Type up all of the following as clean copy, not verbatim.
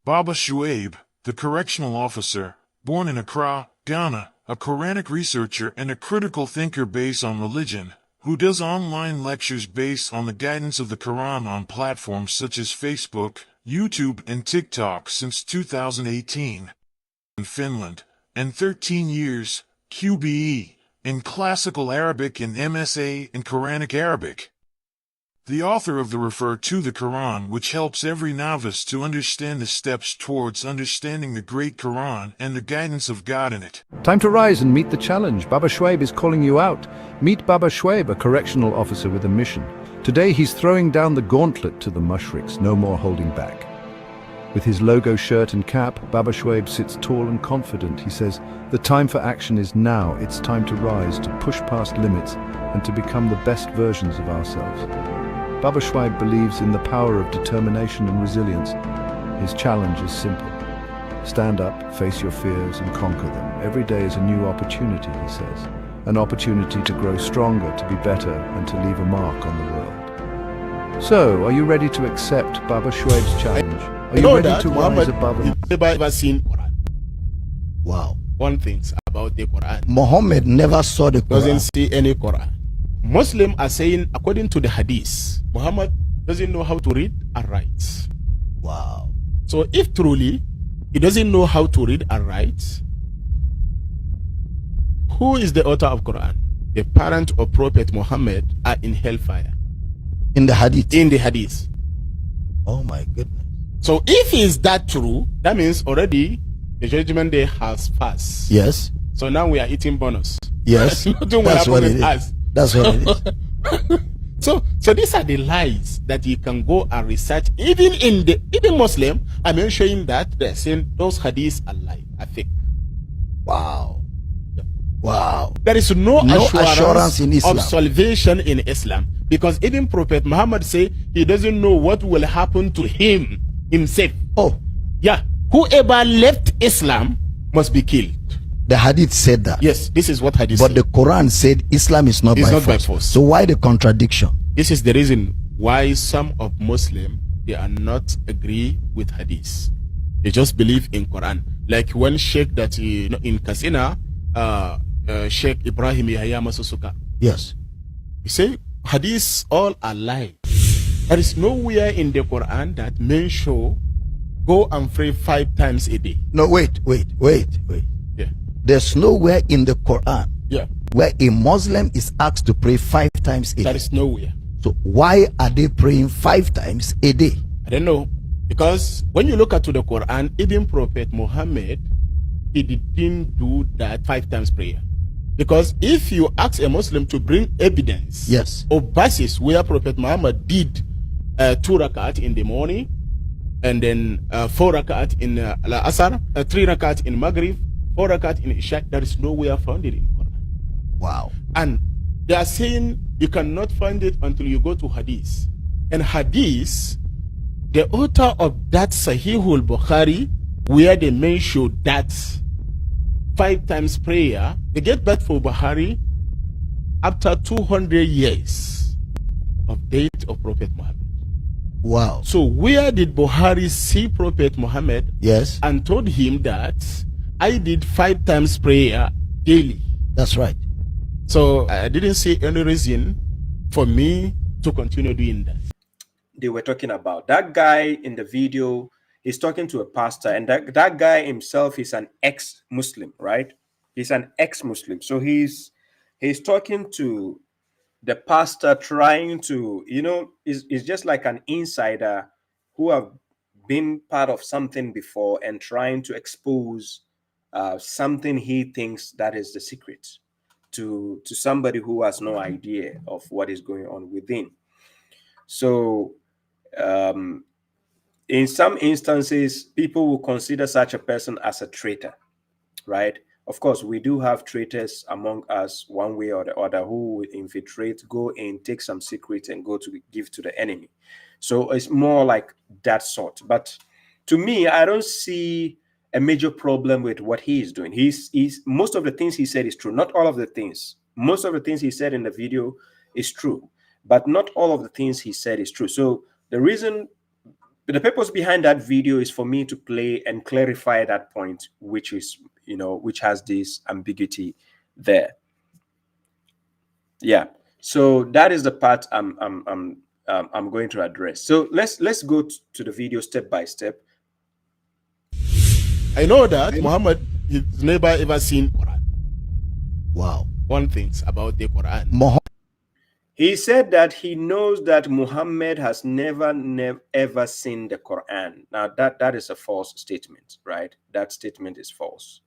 Baba Shuaib, the correctional officer, born in Accra, Ghana, a Quranic researcher and a critical thinker based on religion, who does online lectures based on the guidance of the Quran on platforms such as Facebook, YouTube, and TikTok since 2018. In Finland, and 13 years, QBE, in Classical Arabic and MSA in Quranic Arabic. The author of the Refer to the Quran, which helps every novice to understand the steps towards understanding the Great Quran and the guidance of God in it. Time to rise and meet the challenge. Baba Shuaib is calling you out. Meet Baba Shuaib, a correctional officer with a mission. Today he's throwing down the gauntlet to the mushriks, no more holding back. With his logo shirt and cap, Baba Shuaib sits tall and confident. He says, the time for action is now. It's time to rise, to push past limits, and to become the best versions of ourselves. Baba Shuaib believes in the power of determination and resilience. His challenge is simple. Stand up, face your fears, and conquer them. Every day is a new opportunity, he says. An opportunity to grow stronger, to be better, and to leave a mark on the world. So, are you ready to accept Baba Shuaib's challenge? Are you ready to rise above it? Never ever seen Quran. Wow. One thing about the Quran. Muhammad never saw the Quran. Doesn't see any Quran. Muslims are saying, according to the Hadith, Muhammad doesn't know how to read and write. Wow. So if truly he doesn't know how to read and write, who is the author of Quran? The parent of Prophet Muhammad are in hellfire. In the Hadith? In the Hadith. Oh my goodness. So if is that true, that means already the judgment day has passed. Yes. So now we are eating bonus. Yes. That's what it is. That's what it is. So these are the lies that you can go and research. Even Muslim, I mean, showing that they're saying those hadiths are lie, I think. Wow. Wow. There is no assurance in Islam. of salvation in Islam, because even Prophet Muhammad say he doesn't know what will happen to him himself. Oh, yeah. Whoever left Islam must be killed. the Hadith said that. Yes, this is what Hadith But said. the Quran said Islam is not, by force. So why the contradiction? This is the reason why some of Muslims, they are not agree with Hadith. They just believe in Quran. Like when Sheikh that in Kasina, Sheikh Ibrahim Yahya Masusuka. Yes. He say Hadiths all are lies. There is nowhere in the Quran that men show go and pray 5 times a day. No, wait. Yeah. There's nowhere in the Quran where a Muslim is asked to pray 5 times a day. There is nowhere. So why are they praying 5 times a day? I don't know. Because when you look at the Quran, even Prophet Muhammad, he didn't do that 5 times prayer. Because if you ask a Muslim to bring evidence or verses where Prophet Muhammad did 2 rakat in the morning, and then 4 rakat in Al-Asr, 3 rakat in Maghrib, 4 rakat in Isha, there is nowhere found it in Quran. Wow. And they are saying you cannot find it until you go to Hadith. And Hadith, the author of that Sahihul Bukhari, where they mention that 5 times prayer, they get back for Bukhari after 200 years of date of Prophet Muhammad. Wow. So where did Bukhari see Prophet Muhammad and told him that I did 5 times prayer daily? That's right. So I didn't see any reason for me to continue doing that. They were talking about that guy in the video. He's talking to a pastor, and that guy himself is an ex-Muslim, right? He's an ex-Muslim. So he's talking to the pastor, trying to, is just like an insider who have been part of something before and trying to expose something he thinks that is the secret to somebody who has no idea of what is going on within. So in some instances, people will consider such a person as a traitor, right? Of course, we do have traitors among us one way or the other who will infiltrate, go in, take some secrets and go to give to the enemy. So it's more like that sort. But to me, I don't see a major problem with what he is doing. He's most of the things he said is true. Not all of the things. Most of the things he said in the video is true, but not all of the things he said is true. So the reason the purpose behind that video is for me to play and clarify that point, which is, you know, which has this ambiguity there. Yeah. So that is the part I'm going to address. So let's go to the video step by step. I know that Muhammad has never ever seen Quran. Wow. One thing about the Quran. He said that he knows that Muhammad has never ever seen the Quran. Now that is a false statement, right? That statement is false.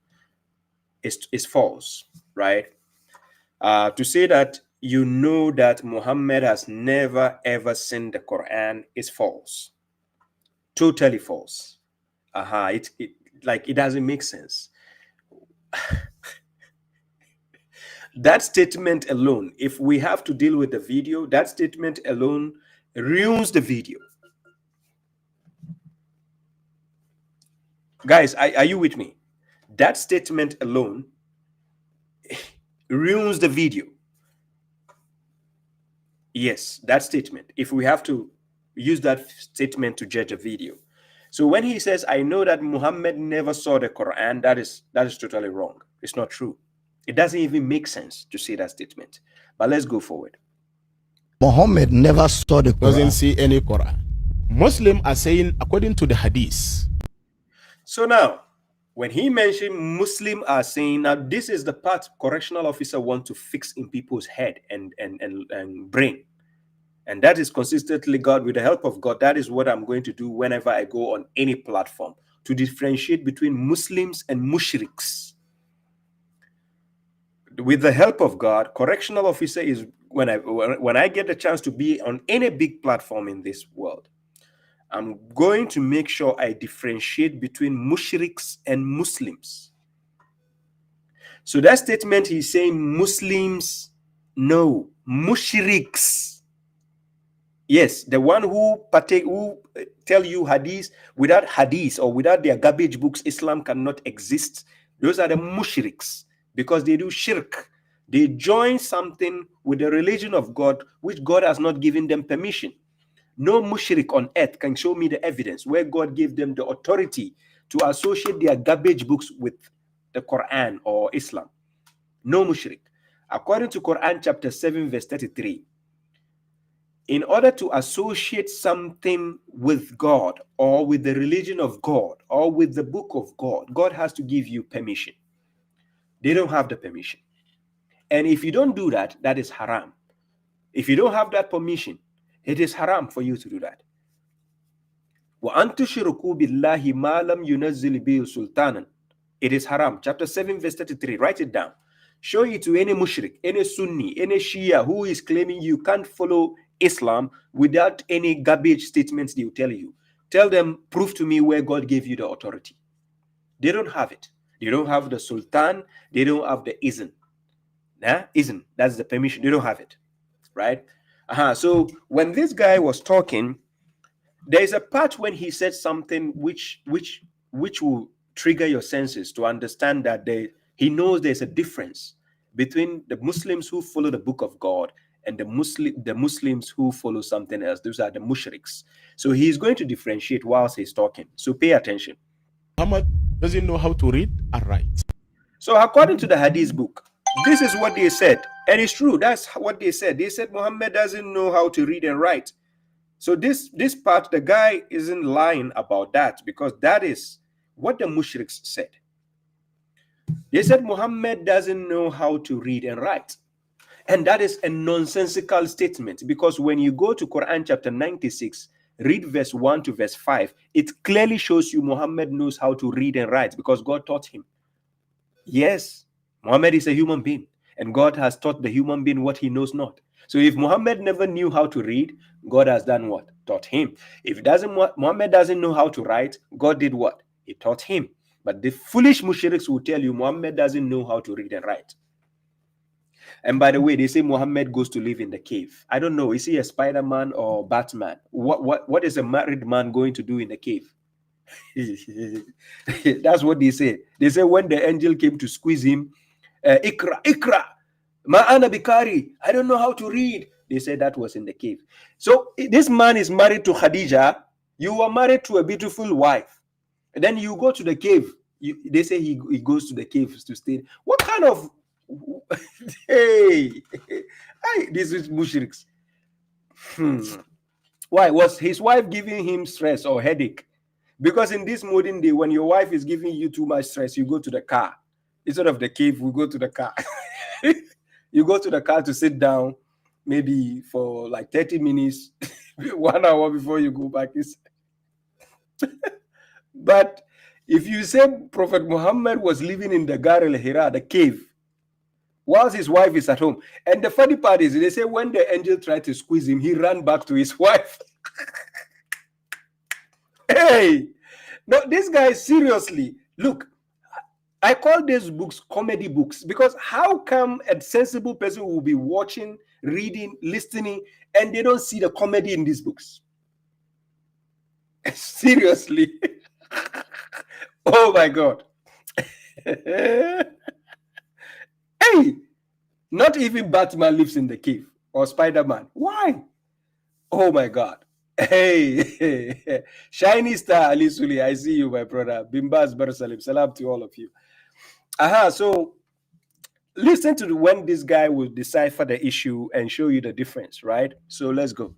It's false, right? To say that you know that Muhammad has never ever seen the Quran is false. Totally false. It doesn't make sense. That statement alone, if we have to deal with the video, that statement alone ruins the video. Guys, are you with me? That statement alone ruins the video. Yes, that statement, if we have to use that statement to judge a video. So when he says, I know that Muhammad never saw the Quran, that is totally wrong. It's not true. It doesn't even make sense to say that statement. But let's go forward. Muhammad never saw the Quran. Doesn't see any Quran. Muslims are saying according to the Hadith. So now, when he mentioned Muslim are saying, now this is the part correctional officer want to fix in people's head and brain. And that is consistently God, with the help of God. That is what I'm going to do whenever I go on any platform, to differentiate between Muslims and mushriks. With the help of God, correctional officer is when I get the chance to be on any big platform in this world, I'm going to make sure I differentiate between mushriks and Muslims. So that statement he's saying Muslims, no, mushriks. Yes, the one who tell you hadith, without hadith or without their garbage books, Islam cannot exist. Those are the mushriks, because they do shirk. They join something with the religion of God, which God has not given them permission. No mushrik on earth can show me the evidence where God gave them the authority to associate their garbage books with the Quran or Islam. No mushrik. According to Quran chapter 7 verse 33, in order to associate something with God or with the religion of God or with the book of God, God has to give you permission. They don't have the permission. And if you don't do that, that is haram. If you don't have that permission, it is haram for you to do that. وَأَن تُشْرِكُوا بِاللَّهِ مَا لَمْ يُنَزِّلْ بِهِ سُلْطَانًا. It is haram. Chapter 7 verse 33. Write it down. Show it to any mushrik, any Sunni, any Shia who is claiming you can't follow Islam without any garbage statements they will tell you. Tell them, prove to me where God gave you the authority. They don't have it. They don't have the sultan. They don't have the izn. Izn, that's the permission. They don't have it, right? So when this guy was talking, there is a part when he said something which will trigger your senses to understand that he knows there's a difference between the Muslims who follow the book of God and the Muslims who follow something else. Those are the mushriks. So he's going to differentiate whilst he's talking. So pay attention. Muhammad doesn't know how to read and write. So according to the Hadith book, this is what they said. And it's true. That's what they said. They said Muhammad doesn't know how to read and write. So this part, the guy isn't lying about that, because that is what the mushriks said. They said Muhammad doesn't know how to read and write. And that is a nonsensical statement, because when you go to Quran chapter 96, read verse 1 to verse 5, it clearly shows you Muhammad knows how to read and write because God taught him. Yes, Muhammad is a human being, and God has taught the human being what he knows not. So if Muhammad never knew how to read, God has done what? Taught him. If Muhammad doesn't know how to write, God did what? He taught him. But the foolish mushriks will tell you Muhammad doesn't know how to read and write. And by the way, they say Muhammad goes to live in the cave. I don't know. Is he a Spider-Man or Batman? What is a married man going to do in the cave? That's what they say. They say when the angel came to squeeze him, Ikra, ma'ana bikari, I don't know how to read. They said that was in the cave. So this man is married to Khadija, You were married to a beautiful wife, and then you go to the cave. They say he goes to the caves to stay. What kind of hey, this is mushriks. Why was his wife giving him stress or headache? Because in this modern day, when your wife is giving you too much stress, you go to the car. Instead of the cave, we go to the car. You go to the car to sit down, maybe for like 30 minutes, 1 hour before you go back. But if you say Prophet Muhammad was living in the Gar al-Hira, the cave, whilst his wife is at home, and the funny part is, they say when the angel tried to squeeze him, he ran back to his wife. Hey, no, this guy, seriously, look, I call these books comedy books, because how come a sensible person will be watching, reading, listening, and they don't see the comedy in these books? Seriously. Oh my God. Hey, not even Batman lives in the cave, or Spider-Man. Why? Oh my God. Hey, Shiny Star Ali Suli, I see you, my brother. Bimbas Barasalim. Salam to all of you. So listen to when this guy will decipher the issue and show you the difference, right? So let's go.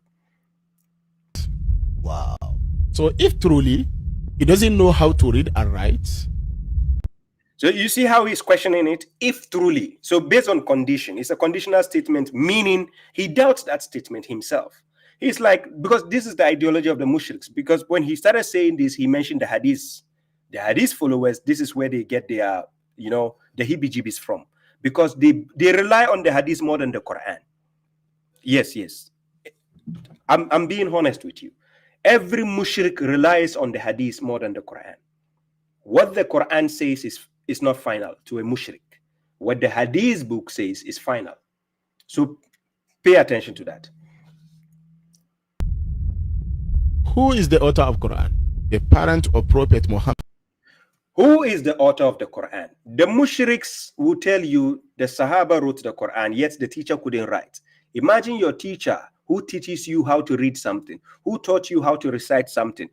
Wow. So if truly he doesn't know how to read and write. So you see how he's questioning it? If truly. So based on condition, it's a conditional statement, meaning he doubts that statement himself. He's like, because this is the ideology of the mushriks, because when he started saying this, he mentioned the hadith. The hadith followers, this is where they get their, the heebie-jeebies from, because they rely on the hadith more than the Quran. Yes. I'm being honest with you. Every mushrik relies on the hadith more than the Quran. What the Quran says is not final to a mushrik. What the hadith book says is final. So pay attention to that. Who is the author of Quran? The parent of Prophet Muhammad. Who is the author of the Quran? The mushriks will tell you the Sahaba wrote the Quran, yet the teacher couldn't write. Imagine your teacher who teaches you how to read something, who taught you how to recite something,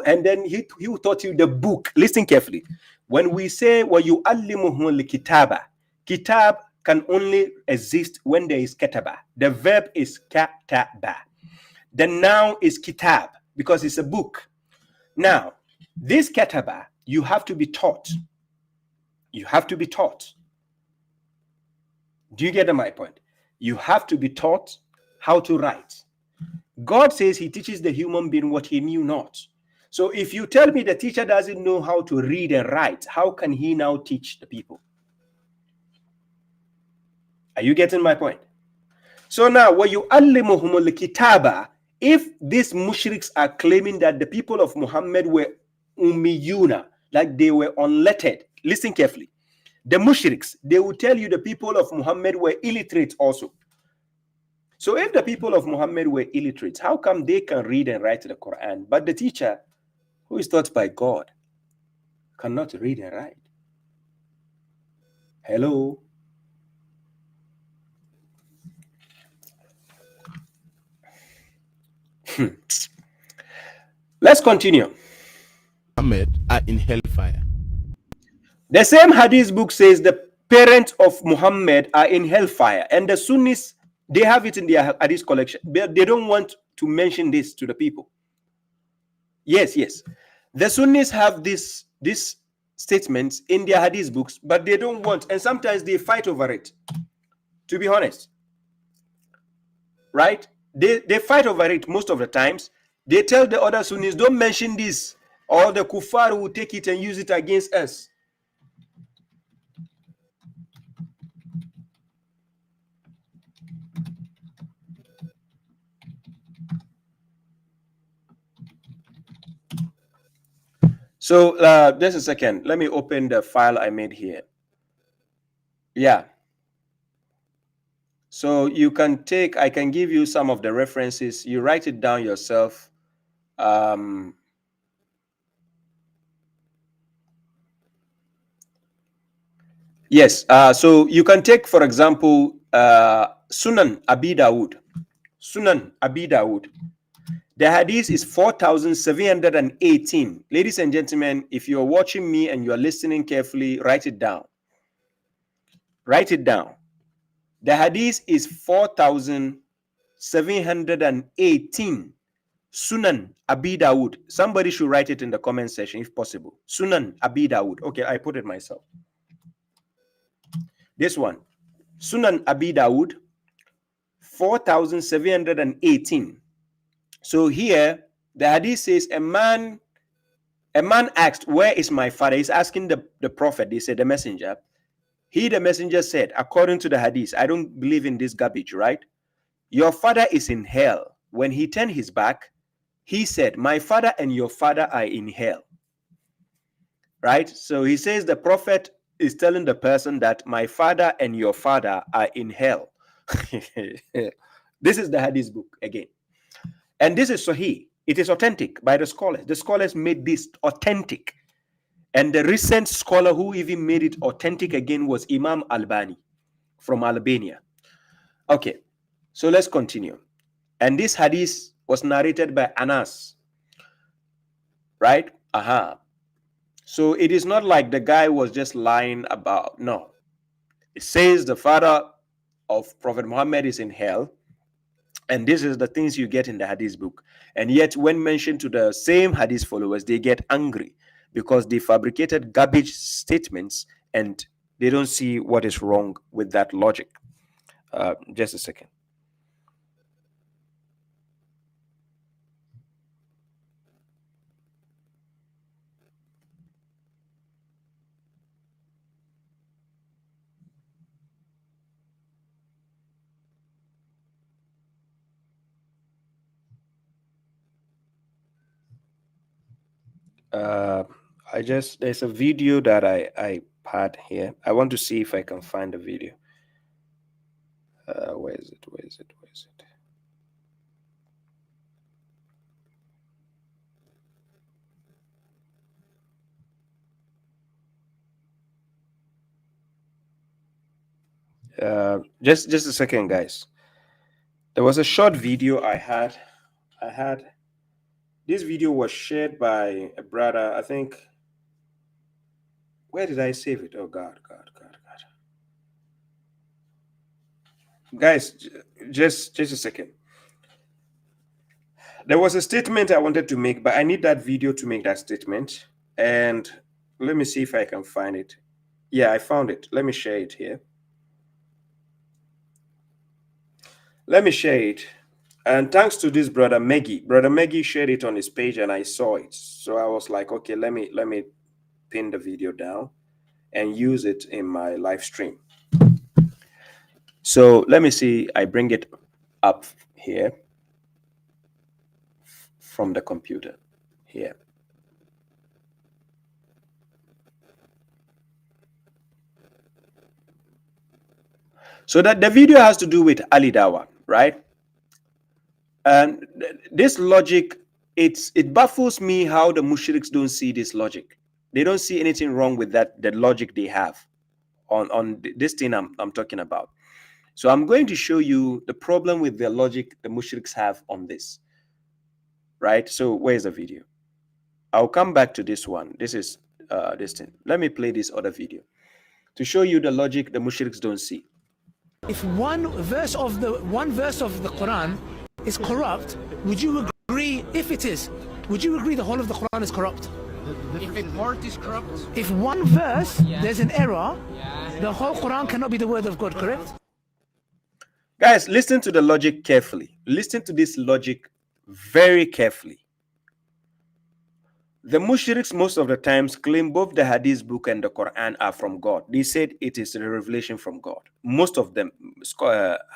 and then he taught you the book. Listen carefully. When we say وَيُعَلِّمُهُمُ الْكِتَابَ, kitab can only exist when there is kataba. The verb is kataba. The noun is kitab because it's a book. Now, this kataba, you have to be taught. You have to be taught. Do you get my point? You have to be taught how to write. God says he teaches the human being what he knew not. So if you tell me the teacher doesn't know how to read and write, how can he now teach the people? Are you getting my point? So now, وَيُعَلِّمُهُمُ الْكِتَابَ, if these mushriks are claiming that the people of Muhammad were ummiyuna, like they were unlettered, listen carefully. The mushriks, they will tell you the people of Muhammad were illiterate also. So if the people of Muhammad were illiterate, how come they can read and write the Quran, but the teacher, who is taught by God, cannot read and write? Hello? Let's continue. Muhammad are in hellfire. The same hadith book says the parents of Muhammad are in hellfire, and the Sunnis, they have it in their hadith collection. They don't want to mention this to the people. Yes. The Sunnis have these statements in their hadith books, but they don't want, and sometimes they fight over it, to be honest. Right? They fight over it most of the times. They tell the other Sunnis, don't mention this, or the kuffar will take it and use it against us. So just a second. Let me open the file I made here. Yeah. So you can take, I can give you some of the references. You write it down yourself. Yes. So you can take, for example, Sunan Abi Dawud. Sunan Abi Dawud. The hadith is 4,718. Ladies and gentlemen, if you're watching me and you're listening carefully, write it down. Write it down. The hadith is 4,718. Sunan Abi Dawud. Somebody should write it in the comment section if possible. Sunan Abi Dawud. Okay, I put it myself. This one. Sunan Abi Dawud, 4,718. So here, the hadith says, a man asked, where is my father? He's asking the prophet. They said, the messenger. The messenger said, according to the hadith, I don't believe in this garbage, right? Your father is in hell. When he turned his back, he said, my father and your father are in hell. Right? So he says the prophet is telling the person that my father and your father are in hell. This is the hadith book again. And this is Sahih. It is authentic by the scholars. The scholars made this authentic. And the recent scholar who even made it authentic again was Imam Albani from Albania. Okay, so let's continue. And this hadith was narrated by Anas. Right? So it is not like the guy was just lying about. No. It says the father of Prophet Muhammad is in hell. And this is the things you get in the hadith book. And yet when mentioned to the same hadith followers, they get angry because they fabricated garbage statements and they don't see what is wrong with that logic. Just a second. There's a video that I had here. I want to see if I can find the video. Where is it? Just a second, guys. There was a short video I had. This video was shared by a brother, I think. Where did I save it? Oh, God. Guys, just a second. There was a statement I wanted to make, but I need that video to make that statement. And let me see if I can find it. Yeah, I found it. Let me share it here. Let me share it. And thanks to this brother Meggy. Brother Meggy shared it on his page and I saw it. So I was like, okay, let me pin the video down and use it in my live stream. So let me see. I bring it up here from the computer here. So that the video has to do with Ali Dawa, right? And this logic, it baffles me how the mushriks don't see this logic. They don't see anything wrong with that, the logic they have on this thing I'm talking about. So I'm going to show you the problem with the logic the mushriks have on this, right? So where's the video? I'll come back to this one. This is this thing. Let me play this other video to show you the logic the mushriks don't see. If one verse of the Quran is corrupt, would you agree? If it is, would you agree the whole of the Quran is corrupt? If in part is corrupt? If one verse, there's an error, the whole Quran cannot be the word of God, correct? Guys, listen to the logic carefully. Listen to this logic very carefully. The mushriks most of the times claim both the Hadith book and the Quran are from God. They said it is a revelation from God. Most of them,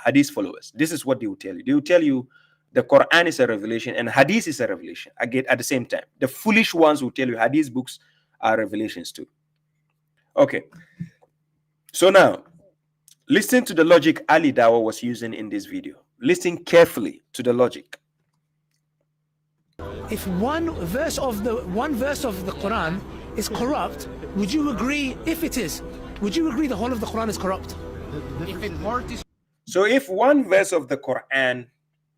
Hadith followers, this is what they will tell you. They will tell you the Quran is a revelation and Hadith is a revelation. Again, at the same time, the foolish ones will tell you Hadith books are revelations too. Okay. So now, listen to the logic Ali Dawa was using in this video. Listen carefully to the logic. If one verse of the Quran is corrupt, would you agree? If it is, would you agree the whole of the Quran is corrupt? If in part is... So if one verse of the Quran,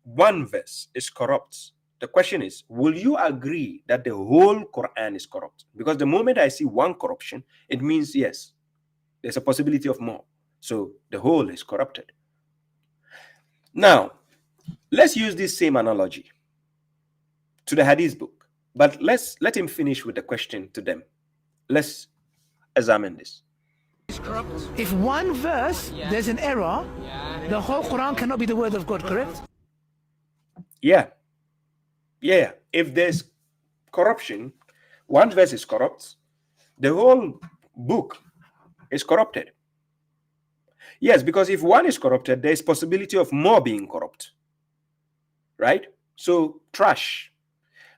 one verse is corrupt, The question is, will you agree that the whole Quran is corrupt? Because the moment I see one corruption, it means yes, there's a possibility of more. So the whole is corrupted. Now, let's use this same analogy to the Hadith book, but let him finish with the question to them. Let's examine this. If one verse, there's an error, the whole Quran cannot be the word of God, correct? Yeah. If there's corruption, one verse is corrupt, the whole book is corrupted. Yes, because if one is corrupted, there's possibility of more being corrupt. Right? So, trash.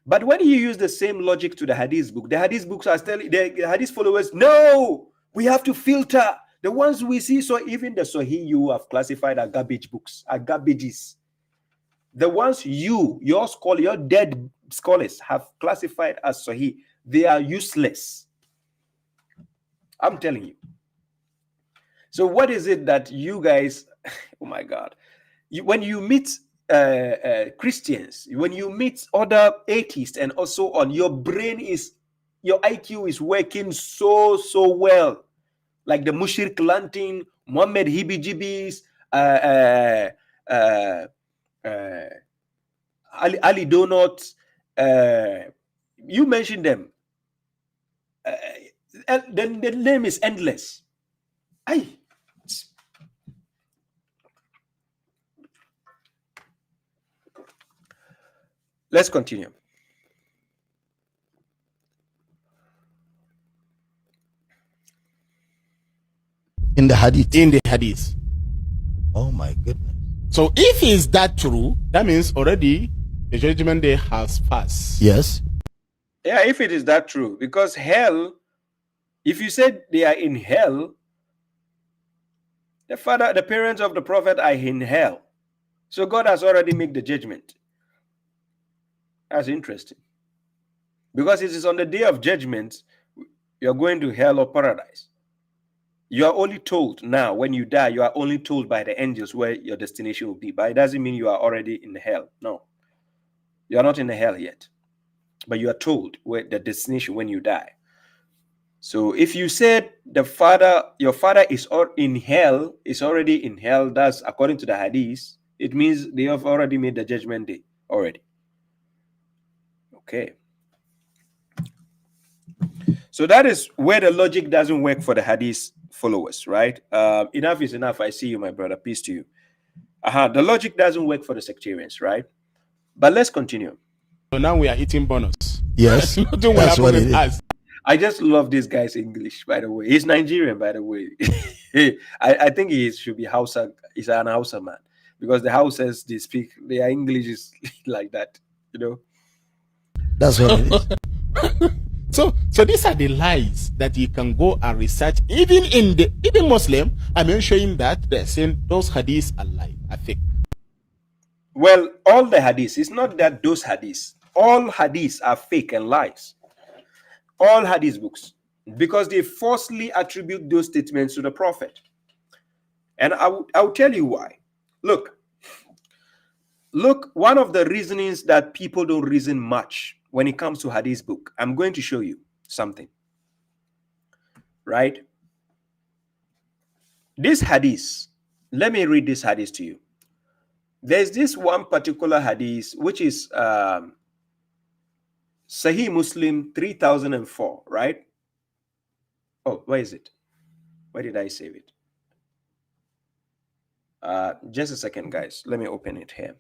But when you use the same logic to the Hadith book, the Hadith books are telling the Hadith followers, no, we have to filter the ones we see. So even the Sahih you have classified as garbage books, are garbages. The ones your dead scholars have classified as Sahih, they are useless. I'm telling you. So what is it that you guys, oh my God, when you meet Christians, when you meet other atheists and also on, your IQ is working so well. Like the Mushrik Lantin, Muhammad Hibijibis, Ali Donut, you mentioned them. The name is endless. Let's continue. In the Hadith. In the Hadith. Oh my goodness. So if is that true, that means already the judgment day has passed. Yes. Yeah, if it is that true, because hell, if you said they are in hell, the parents of the prophet are in hell. So God has already made the judgment. That's interesting. Because it is on the day of judgment, you're going to hell or paradise. You are only told now, when you die, you are only told by the angels where your destination will be. But it doesn't mean you are already in hell. No. You are not in the hell yet. But you are told where the destination when you die. So if you said your father is in hell, is already in hell, that's according to the hadith, it means they have already made the judgment day already. Okay. So that is where the logic doesn't work for the hadith followers, right? Enough is enough. I see you, my brother. Peace to you. The logic doesn't work for the sectarians, right? But let's continue. So now we are eating bonus. Yes. That's what it is. I just love this guy's English, by the way. He's Nigerian, by the way. I think he should be Hausa. He's an Hausa man. Because the Hausas, they speak, their English is like that, you know? That's what it is. So these are the lies that you can go and research. Even Muslim, I'm showing that they're saying those hadiths are lies, are fake. Well, all the hadiths, it's not that those hadiths. All hadiths are fake and lies. All hadith books. Because they falsely attribute those statements to the prophet. And I'll tell you why. Look, one of the reasonings that people don't reason much when it comes to hadith book, I'm going to show you something. Right? This hadith, let me read this hadith to you. There's this one particular hadith, which is Sahih Muslim 3004, right? Oh, where is it? Where did I save it? Just a second, guys. Let me open it here.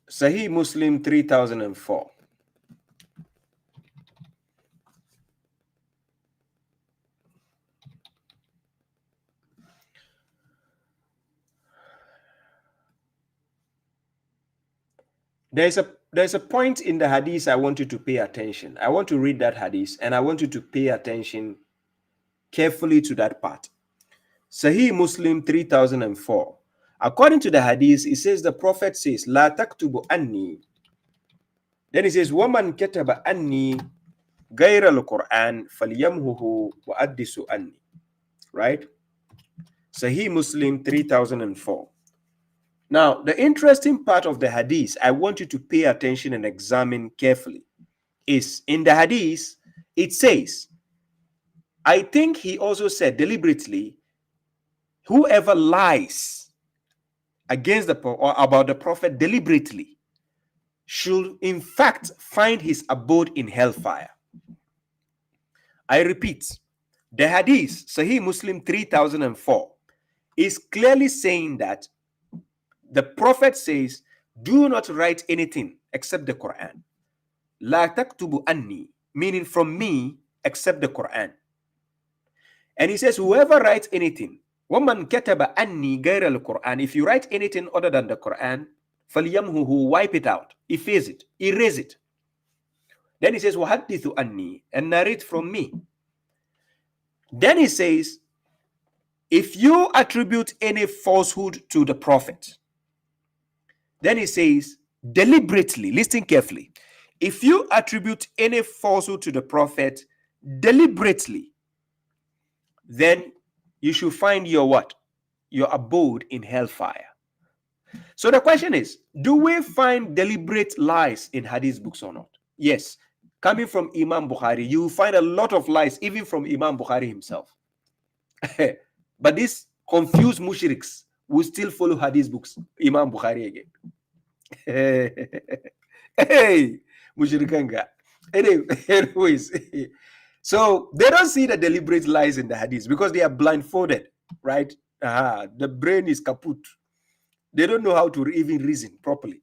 Sahih Muslim 3004. There's a point in the hadith I want you to pay attention. I want to read that hadith and I want you to pay attention carefully to that part. Sahih Muslim 3004. According to the hadith, it says the prophet says, La taktubu anni. Then it says, Waman kataba anni ghayra al-Quran falyamhuhu wa addisu anni. Right? Sahih Muslim 3004. Now, the interesting part of the hadith, I want you to pay attention and examine carefully, is in the hadith, it says, I think he also said deliberately, whoever lies against or about the prophet deliberately should in fact find his abode in hellfire. I repeat, the hadith, Sahih Muslim 3004, is clearly saying that the prophet says, do not write anything except the Quran. La taktubu anni, meaning from me except the Quran. And he says, whoever writes anything, وَمَنْ كَتَبَ أَنِّي غَيْرَ الْقُرْآنِ, if you write anything other than the Quran, فَلْيَمْهُهُ, wipe it out, efface it, erase it. Then he says, وَحَدِّثُ أَنِّي, and narrate from me. Then he says, if you attribute any falsehood to the prophet, then he says, deliberately, listen carefully, if you attribute any falsehood to the prophet deliberately, then you should find your what? Your abode in hellfire. So the question is, do we find deliberate lies in hadith books or not? Yes. Coming from Imam Bukhari, you will find a lot of lies, even from Imam Bukhari himself. But these confused mushriks will still follow hadith books, Imam Bukhari again. Hey, mushrikanga. Anyways, so they don't see the deliberate lies in the hadith because they are blindfolded, right? The brain is kaput. They don't know how to even reason properly.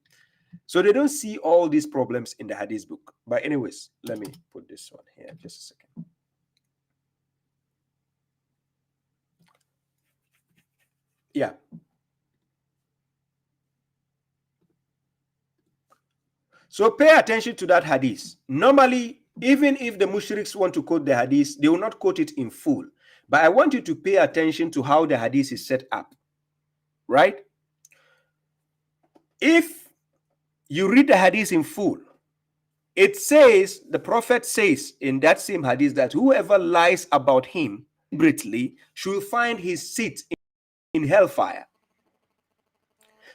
So they don't see all these problems in the hadith book. But anyways, let me put this one here just a second. Yeah. So pay attention to that hadith. Normally, even if the mushriks want to quote the hadith, they will not quote it in full. But I want you to pay attention to how the hadith is set up, right? If you read the hadith in full, it says, the prophet says in that same hadith that whoever lies about him deliberately should find his seat in hellfire.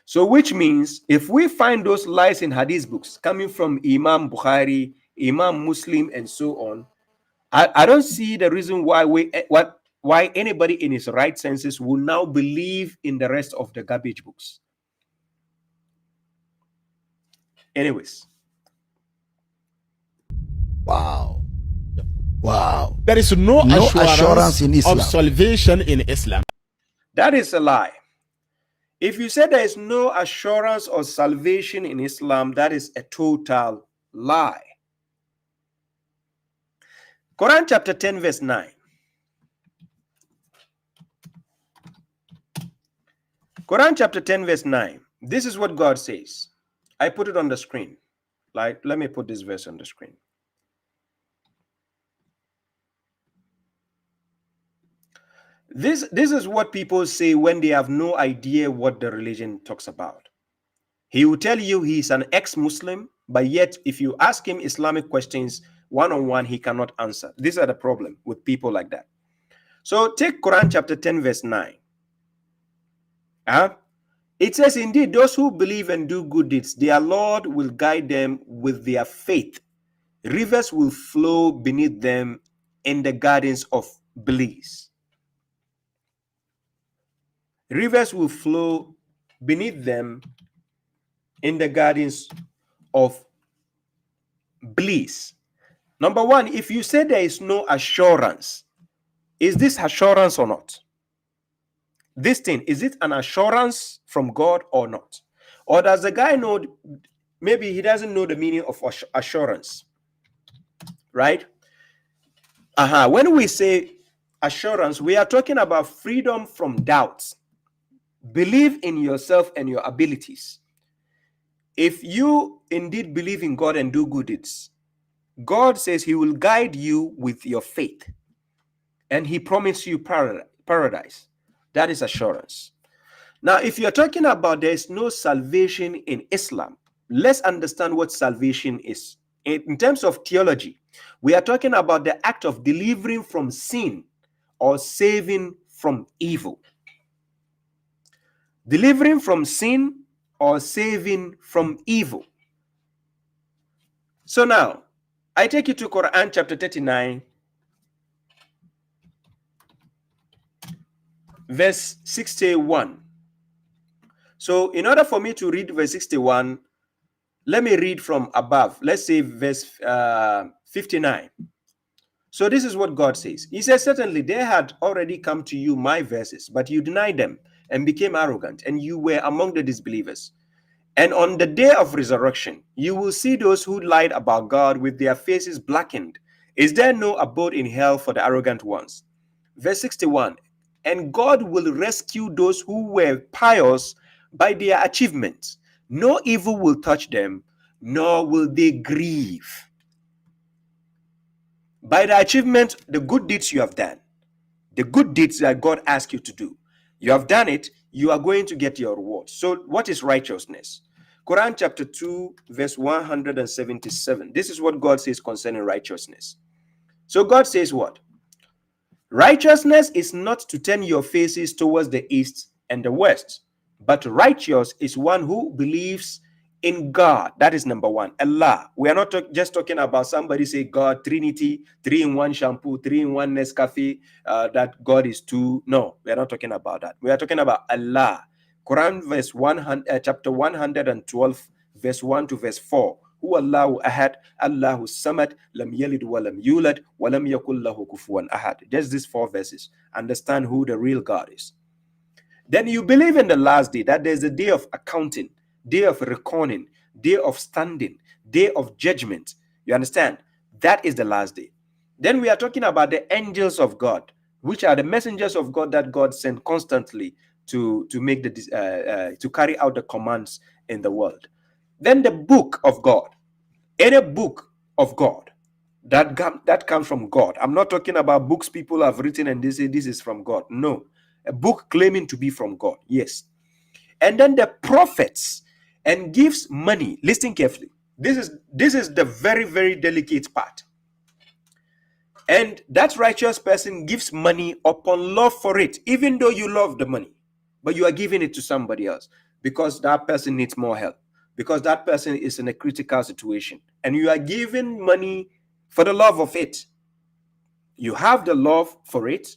So which means if we find those lies in hadith books coming from Imam Bukhari, Imam Muslim, and so on, I don't see the reason why why anybody in his right senses will now believe in the rest of the garbage books. Anyways. Wow. Wow. There is no assurance in Islam. of salvation in Islam. That is a lie. If you say there is no assurance of salvation in Islam, that is a total lie. Quran chapter 10 verse 9. Quran chapter 10 verse 9. This is what God says. I put it on the screen. Let me put this verse on the screen. This is what people say when they have no idea what the religion talks about. He will tell you he's an ex-Muslim, but yet if you ask him Islamic questions one-on-one, he cannot answer. These are the problem with people like that. So take Quran chapter 10 verse 9. It says, indeed, those who believe and do good deeds, their Lord will guide them with their faith. Rivers will flow beneath them in the gardens of bliss. Rivers will flow beneath them in the gardens of bliss. Number one, if you say there is no assurance, is this assurance or not? This thing, is it an assurance from God or not? Or does the guy know, maybe he doesn't know the meaning of assurance, right? When we say assurance, we are talking about freedom from doubts. Believe in yourself and your abilities. If you indeed believe in God and do good deeds, God says he will guide you with your faith. And he promised you paradise. That is assurance. Now, if you're talking about there is no salvation in Islam, let's understand what salvation is. In terms of theology, we are talking about the act of delivering from sin or saving from evil. Delivering from sin or saving from evil. So now, I take you to Quran chapter 39, verse 61. So in order for me to read verse 61, let me read from above. Let's say verse 59. So this is what God says. He says, certainly they had already come to you my verses, but you denied them and became arrogant, and you were among the disbelievers. And on the day of resurrection, you will see those who lied about God with their faces blackened. Is there no abode in hell for the arrogant ones? Verse 61, and God will rescue those who were pious by their achievements. No evil will touch them, nor will they grieve. By the achievement, the good deeds you have done, the good deeds that God asked you to do, you have done it, you are going to get your reward. So what is righteousness? Quran chapter 2, verse 177. This is what God says concerning righteousness. So God says what? Righteousness is not to turn your faces towards the east and the west, but righteous is one who believes in God. That is number one, Allah. We are not just talking about somebody say God, Trinity, 3-in-1 shampoo, 3-in-1 Nescafe, that God is two. No, we are not talking about that. We are talking about Allah. Quran verse 100, chapter 112, verse 1 to verse 4. Hu Allahu ahad, Allahu samad, lam yalid wa lam yulad, wa lam yakul lahu kufuwan ahad. Just these 4 verses. Understand who the real God is. Then you believe in the last day, that there's a day of accounting, day of reckoning, day of standing, day of judgment. You understand? That is the last day. Then we are talking about the angels of God, which are the messengers of God that God sent constantly to make the to carry out the commands in the world. Then the book of God, any book of God that comes from God. I'm not talking about books people have written and they say this is from God. No, a book claiming to be from God. Yes. And then the prophets, and gives money. Listen carefully. This is the very, very delicate part. And that righteous person gives money upon love for it, even though you love the money, but you are giving it to somebody else because that person needs more help, because that person is in a critical situation, and you are giving money for the love of it. You have the love for it,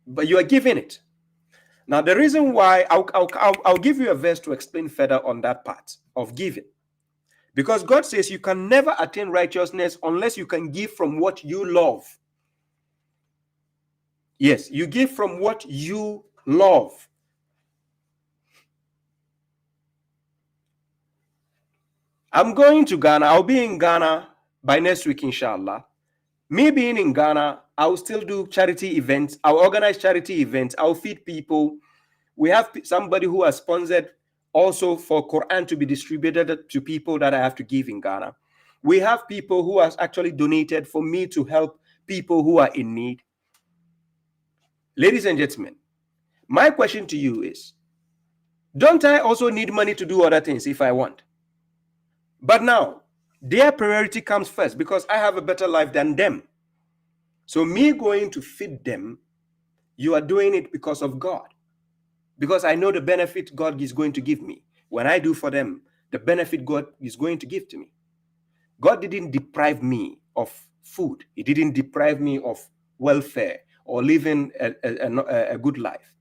but you are giving it. Now, the reason why I'll give you a verse to explain further on that part of giving. Because God says you can never attain righteousness unless you can give from what you love. Yes, you give from what you love. I'm going to Ghana. I'll be in Ghana by next week, inshallah. Me being in Ghana, I'll still do charity events. I'll organize charity events. I'll feed people. We have somebody who has sponsored also for Quran to be distributed to people that I have to give in Ghana. We have people who has actually donated for me to help people who are in need. Ladies and gentlemen, my question to you is, don't I also need money to do other things if I want? But now, their priority comes first because I have a better life than them. So me going to feed them, you are doing it because of God. Because I know the benefit God is going to give me. When I do for them, the benefit God is going to give to me. God didn't deprive me of food. He didn't deprive me of welfare or living a good life.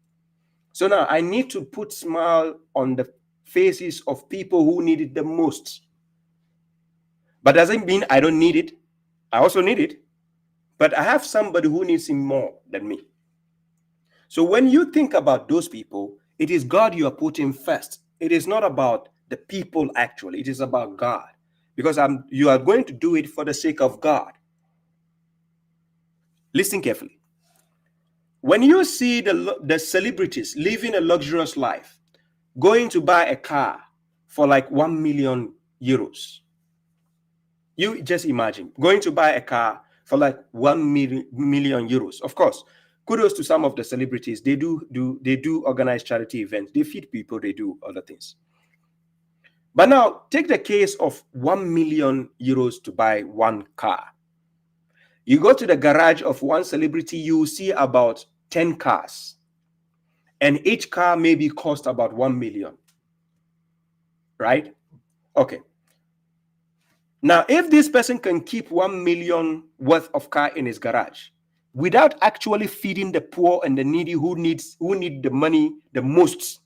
So now I need to put smile on the faces of people who need it the most. But doesn't mean I don't need it. I also need it. But I have somebody who needs it more than me. So when you think about those people, it is God you are putting first. It is not about the people actually. It is about God. Because you are going to do it for the sake of God. Listen carefully. When you see the celebrities living a luxurious life, going to buy a car for like 1 million euros. You just imagine going to buy a car for like 1 million euros. Of course, kudos to some of the celebrities. They do organize charity events. They feed people. They do other things. But now take the case of 1 million euros to buy one car. You go to the garage of one celebrity, you will see about 10 cars. And each car maybe cost about 1 million. right? Okay. Now, if this person can keep 1 million worth of car in his garage without actually feeding the poor and the needy who need the money the most,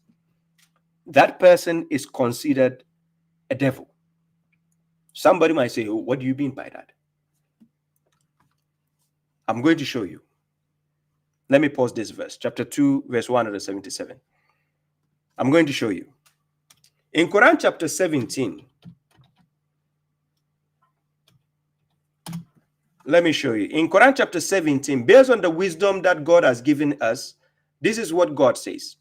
that person is considered a devil. Somebody might say, oh, what do you mean by that? I'm going to show you. Let me pause this verse, chapter 2, verse 177. I'm going to show you. In Quran chapter 17, let me show you. In Quran chapter 17, based on the wisdom that God has given us, this is what God says.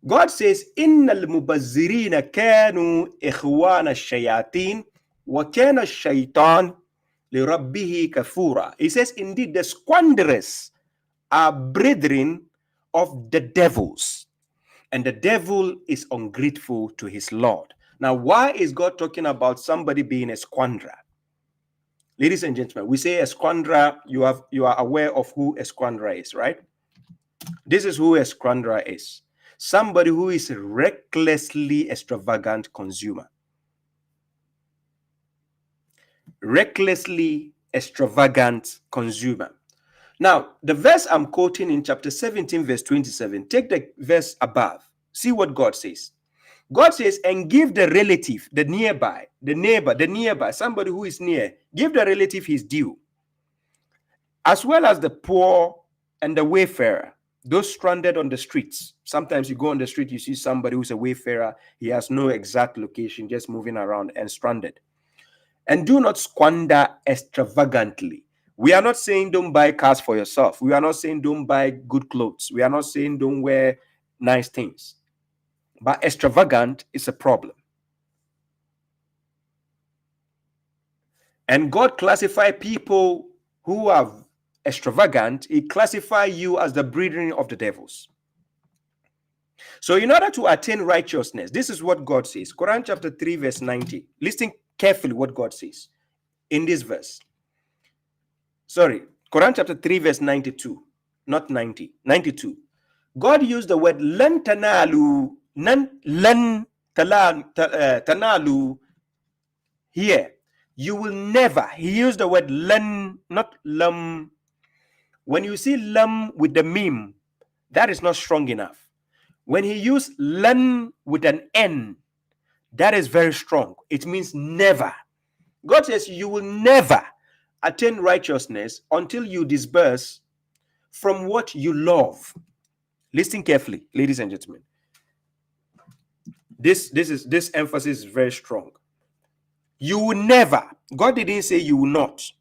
God says, Innal mubazzirina kanu ikhwana shayatin wa kana shaitan li rabbihi kafura. He says, indeed, the squanderers are brethren of the devils, and the devil is ungrateful to his Lord. Now, why is God talking about somebody being a squanderer? Ladies and gentlemen, we say a squanderer, you are aware of who a squanderer is, right? This is who a squanderer is. Somebody who is a recklessly extravagant consumer. Recklessly extravagant consumer. Now, the verse I'm quoting in chapter 17, verse 27, take the verse above. See what God says. God says, and give the relative, the nearby, the neighbor, somebody who is near, give the relative his due, as well as the poor and the wayfarer, those stranded on the streets. Sometimes you go on the street, you see somebody who's a wayfarer, he has no exact location, just moving around and stranded. And do not squander extravagantly. We are not saying don't buy cars for yourself. We are not saying don't buy good clothes. We are not saying don't wear nice things. But extravagant is a problem. And God classifies people who are extravagant. He classifies you as the brethren of the devils. So in order to attain righteousness, this is what God says. Quran chapter 3 verse 90. Listen carefully what God says in this verse. Sorry, Quran chapter 3 verse 92, not 90, 92. God used the word lan tanalu, tanalu here. You will never. He used the word lan, not lam. When you see lam with the mim, that is not strong enough. When he used lan with an n, that is very strong. It means never. God says you will never attain righteousness until you disperse from what you love. Listen carefully, ladies and gentlemen. This emphasis is very strong. You will never, God didn't say you will not.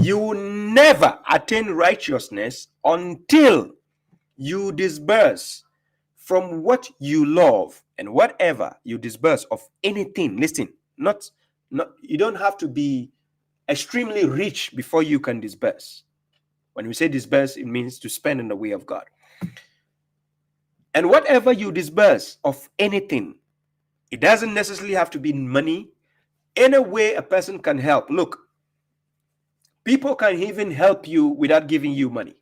You will never attain righteousness until you disperse from what you love. And whatever you disperse of anything, listen, not you don't have to be extremely rich before you can disperse. When we say disperse, it means to spend in the way of God. And whatever you disperse of anything, it doesn't necessarily have to be money. Any way a person can help. Look, people can even help you without giving you money.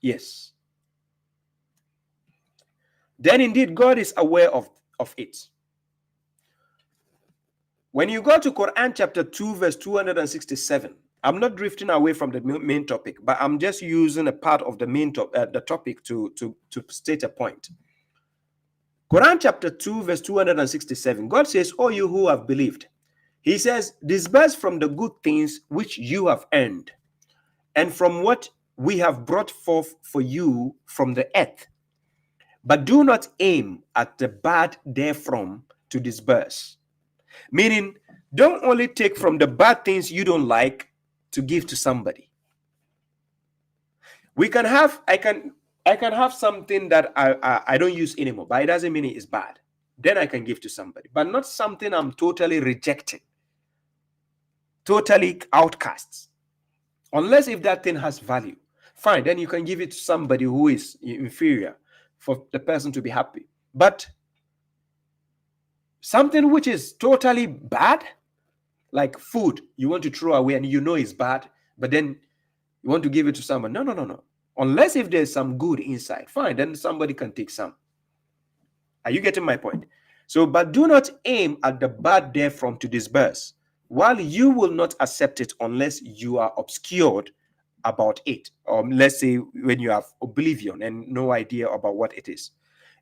Yes. Then indeed God is aware of it. When you go to Quran chapter 2 verse 267, I'm not drifting away from the main topic, but I'm just using a part of the main topic to state a point. Quran chapter 2 verse 267, God says, "O you who have believed," he says, "disperse from the good things which you have earned, and from what we have brought forth for you from the earth. But do not aim at the bad therefrom to disperse." Meaning, don't only take from the bad things you don't like to give to somebody. I can have something that I don't use anymore, but it doesn't mean it is bad. Then I can give to somebody, but not something I'm totally rejecting, totally outcast. Unless if that thing has value, fine, then you can give it to somebody who is inferior for the person to be happy. But something which is totally bad, like food, you want to throw away and you know it's bad, but then you want to give it to someone. No. Unless if there's some good inside, fine, then somebody can take some. Are you getting my point? So, but do not aim at the bad therefrom to disperse, while you will not accept it unless you are obscured about it, or let's say when you have oblivion and no idea about what it is.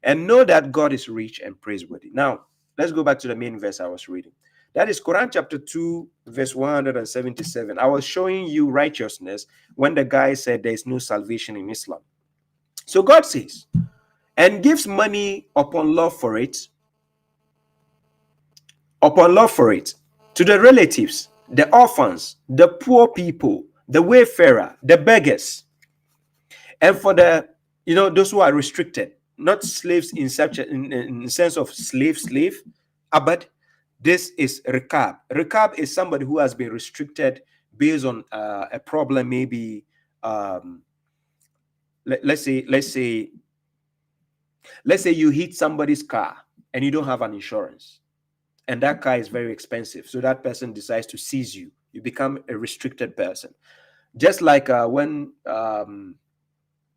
And know that God is rich and praiseworthy. Now, let's go back to the main verse I was reading. That is Quran chapter 2, verse 177. I was showing you righteousness when the guy said there is no salvation in Islam. So God says, and gives money upon love for it, to the relatives, the orphans, the poor people, the wayfarer, the beggars, and for the, those who are restricted, not slaves in such in sense of slave, but this is rikab. Rikab is somebody who has been restricted based on a problem, maybe let's say you hit somebody's car and you don't have an insurance, and that car is very expensive, so that person decides to seize you. You become a restricted person. Just like when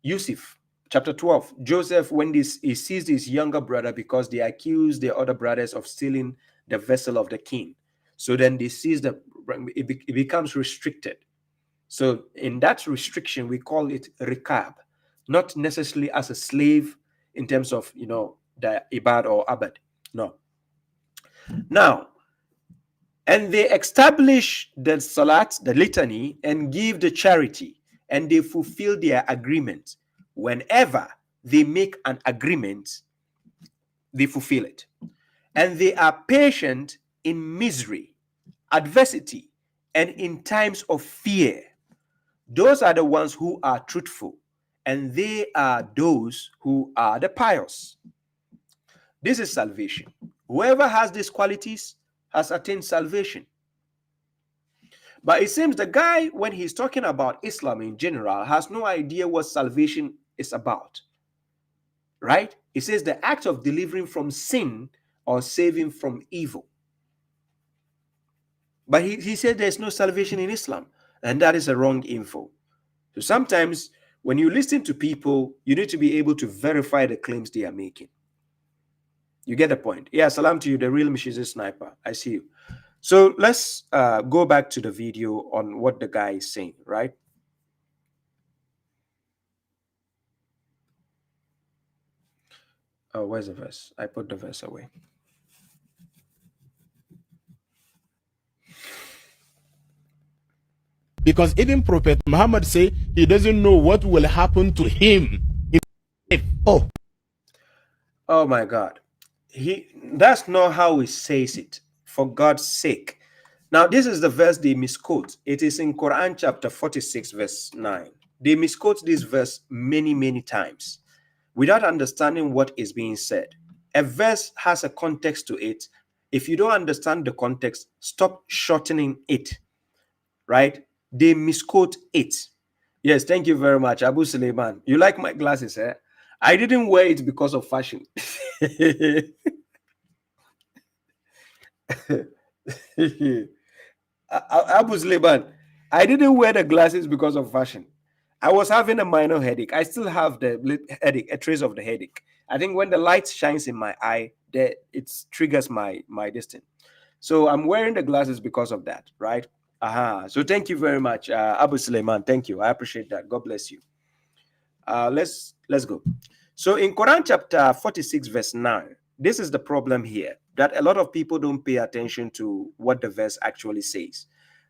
Yusuf, chapter 12, Joseph, when he seized his younger brother because they accused the other brothers of stealing the vessel of the king. So then they seize it becomes restricted. So in that restriction, we call it rikab, not necessarily as a slave in terms of, the ibad or abad. No. Now, and they establish the salat, the litany, and give the charity, and they fulfill their agreement. Whenever they make an agreement, they fulfill it. And they are patient in misery, adversity, and in times of fear. Those are the ones who are truthful, and they are those who are the pious. This is salvation. Whoever has these qualities has attained salvation. But it seems the guy, when he's talking about Islam in general, has no idea what salvation is about. Right? It says the act of delivering from sin or saving from evil. But he said there's no salvation in Islam, and that is a wrong info. So sometimes when you listen to people, you need to be able to verify the claims they are making. You get the point? Yeah, salam to you, the real Mishizi sniper. I see you. So let's go back to the video on what the guy is saying, right? Oh, where's the verse? I put the verse away. Because even Prophet Muhammad say he doesn't know what will happen to him. Oh my God. That's not how he says it, for God's sake. Now, this is the verse they misquote. It is in Quran chapter 46, verse 9. They misquote this verse many, many times without understanding what is being said. A verse has a context to it. If you don't understand the context, stop shortening it, right? They misquote it. Yes, thank you very much, Abu Suleiman. You like my glasses, eh? I didn't wear it because of fashion. Abu Suleiman, I didn't wear the glasses because of fashion. I was having a minor headache. I still have the headache, a trace of the headache. I think when the light shines in my eye, it triggers my distance. So I'm wearing the glasses because of that, right? So thank you very much, Abu Suleiman. Thank you. I appreciate that. God bless you. Let's go. So in Quran chapter 46, verse 9, this is the problem here, that a lot of people don't pay attention to what the verse actually says.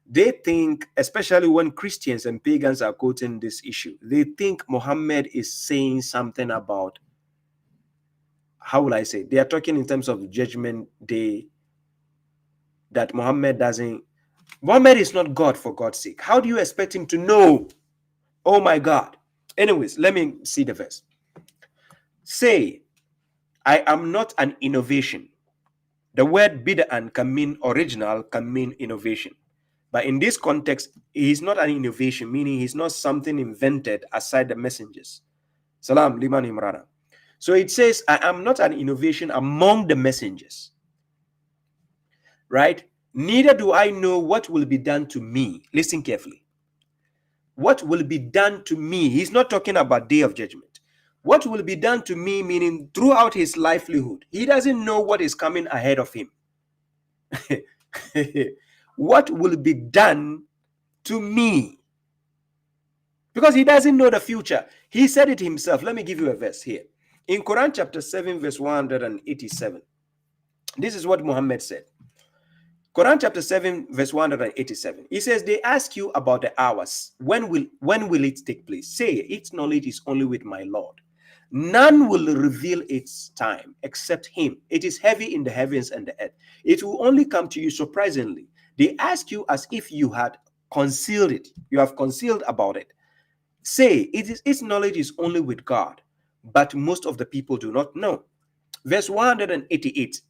They think, especially when Christians and pagans are quoting this issue, they think Muhammad is saying something about, how will I say, they are talking in terms of judgment day, that Muhammad is not God, for God's sake. How do you expect him to know? Oh my God. Anyways, let me see the verse. Say, I am not an innovation. The word bid'an can mean original, can mean innovation. But in this context, he is not an innovation, meaning he's not something invented aside the messengers. Salam, Liman Imrana. So it says, I am not an innovation among the messengers. Right? Neither do I know what will be done to me. Listen carefully. What will be done to me? He's not talking about day of judgment. What will be done to me, meaning throughout his livelihood. He doesn't know what is coming ahead of him. What will be done to me? Because he doesn't know the future. He said it himself. Let me give you a verse here. In Quran chapter 7, verse 187. This is what Muhammad said. Quran chapter 7, verse 187. He says, they ask you about the hours. When will it take place? Say, its knowledge is only with my Lord. None will reveal its time except him. It is heavy in the heavens and the earth. It will only come to you surprisingly. They ask you as if you had concealed it. You have concealed about it. Say, its knowledge is only with God, but most of the people do not know. Verse 188.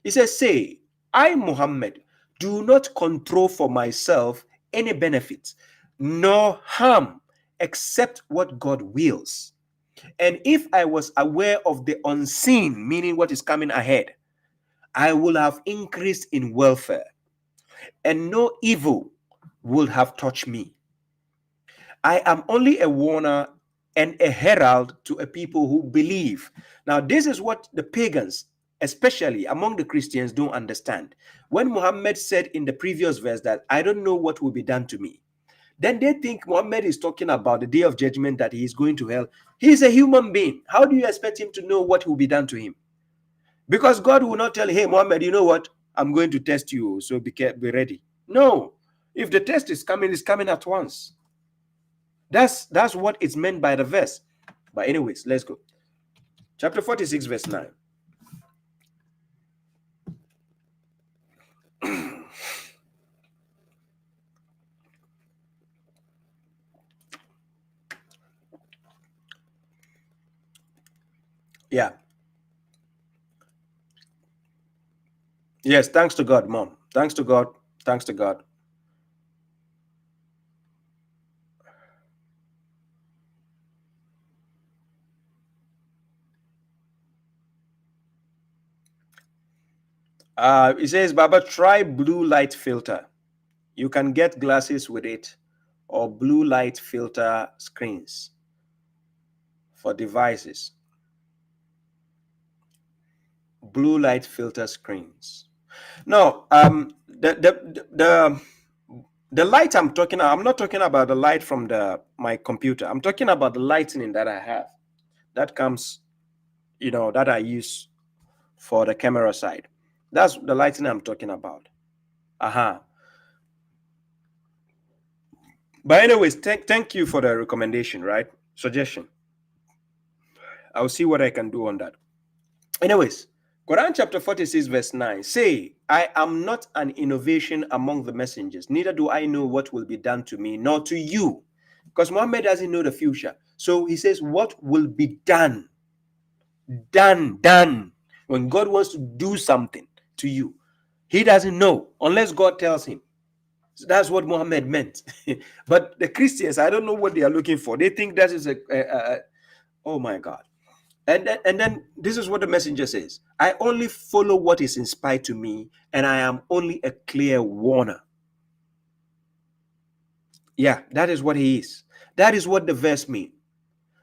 He says, say, I, Muhammad, do not control for myself any benefit, nor harm, except what God wills. And if I was aware of the unseen, meaning what is coming ahead, I will have increased in welfare, and no evil would have touched me. I am only a warner and a herald to a people who believe. Now, this is what the pagans, especially among the Christians, don't understand. When Muhammad said in the previous verse that I don't know what will be done to me, then they think Muhammad is talking about the day of judgment, that he is going to hell. He is a human being. How do you expect him to know what will be done to him? Because God will not tell, hey, Muhammad, you know what? I'm going to test you, so be ready. No. If the test is coming at once. That's what it's meant by the verse. But anyways, let's go. Chapter 46, verse 9. Yeah. Yes, thanks to God, Mom. Thanks to God. Thanks to God. It says, Baba, try blue light filter. You can get glasses with it, or blue light filter screens for devices. Blue light filter screens. No, the light I'm talking about, I'm not talking about the light from my computer. I'm talking about the lightning that I have, that comes, that I use for the camera side. That's the lighting I'm talking about. But anyways, thank you for the recommendation, right? Suggestion. I'll see what I can do on that. Anyways, Quran chapter 46, verse 9. Say, I am not an innovation among the messengers, neither do I know what will be done to me, nor to you. Because Muhammad doesn't know the future. So he says, what will be done? Done. When God wants to do something to you, he doesn't know unless God tells him. So that's what Muhammad meant. But the Christians, I don't know what they are looking for. They think that is oh my God. And then this is what the messenger says. I only follow what is inspired to me, and I am only a clear warner. Yeah, that is what he is. That is what the verse means.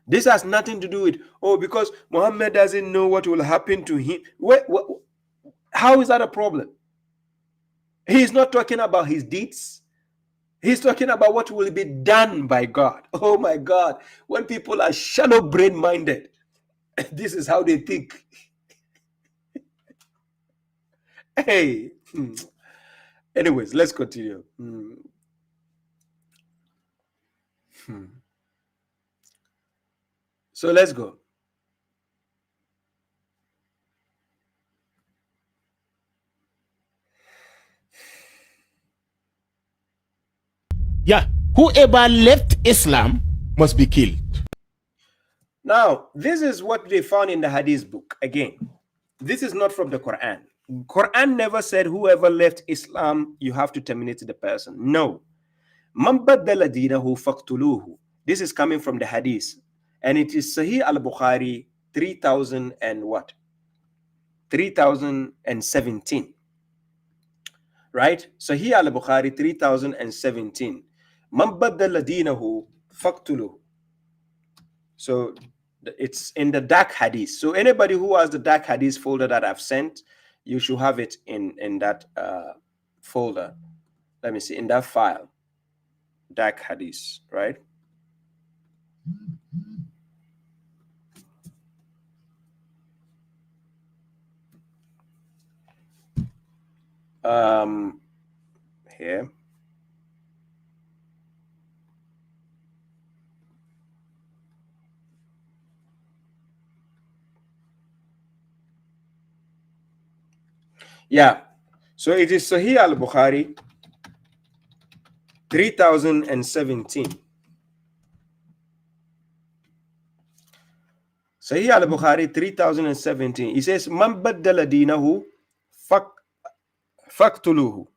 This has nothing to do with, because Muhammad doesn't know what will happen to him. How is that a problem? He's not talking about his deeds. He's talking about what will be done by God. Oh my God. When people are shallow brain minded, this is how they think. Hey. Anyways, let's continue. So let's go. Yeah, whoever left Islam must be killed. Now, this is what they found in the Hadith book. Again, this is not from the Quran. Quran never said whoever left Islam, you have to terminate the person. No. Man baddala dinahu faqtuluhu. This is coming from the Hadith. And it is Sahih al-Bukhari 3000 and what? 3017. Right? Sahih al-Bukhari 3017. Man baddala dinahu faqtuluhu. So It's in the dark hadith. So anybody who has the dark hadith folder that I've sent, you should have it in that folder. Let me see, in that file, dark hadith, right? Here. Yeah, so it is Sahih al-Bukhari 3017. Sahih al-Bukhari 3017. He says, Man baddala dinahu faqtuluhu.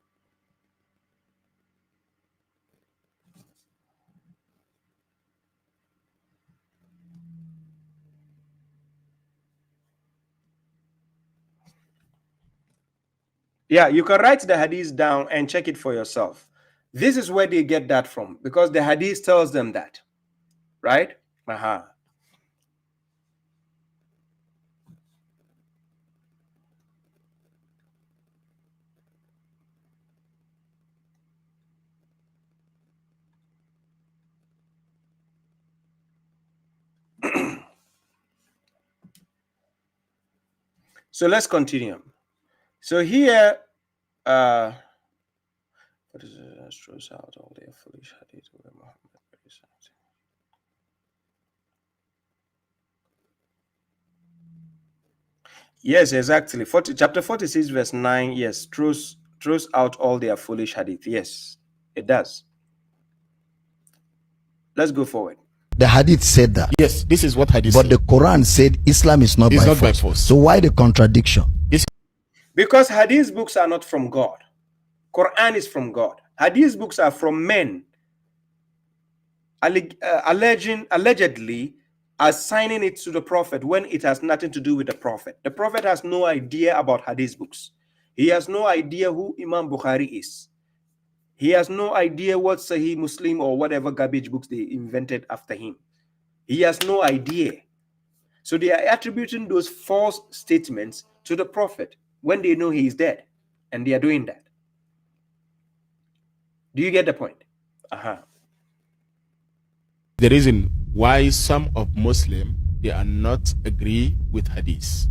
Yeah, you can write the hadith down and check it for yourself. This is where they get that from, because the hadith tells them that, right? So let's continue. So here, what is it? That throws out all their foolish hadith. Yes, exactly. Chapter 46, verse 9. Yes, throws out all their foolish hadith. Yes, it does. Let's go forward. The hadith said that. Yes, this is what hadith But said. the Quran said Islam is not, by force. So why the contradiction? Because hadith books are not from God. Quran is from God. Hadith books are from men allegedly assigning it to the Prophet when it has nothing to do with the Prophet. The Prophet has no idea about hadith books. He has no idea who Imam Bukhari is. He has no idea what Sahih Muslim or whatever garbage books they invented after him. He has no idea. So they are attributing those false statements to the Prophet when they know he is dead. And they are doing that. Do you get the point? The reason why some of Muslims, they are not agree with hadith.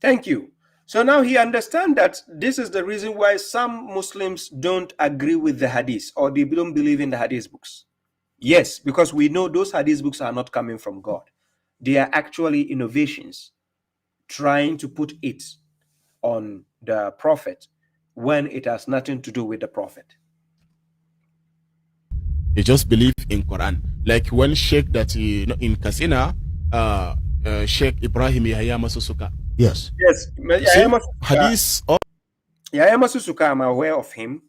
Thank you. So now he understands that this is the reason why some Muslims don't agree with the hadith, or they don't believe in the hadith books. Yes, because we know those hadith books are not coming from God. They are actually innovations trying to put it on the Prophet when it has nothing to do with the Prophet. They just believe in Quran. Like when Sheikh that in Kasina, Sheikh Ibrahim Yahya Masusuka. Yes. Yes. Hadith. Yahya Masusuka, I'm aware of him.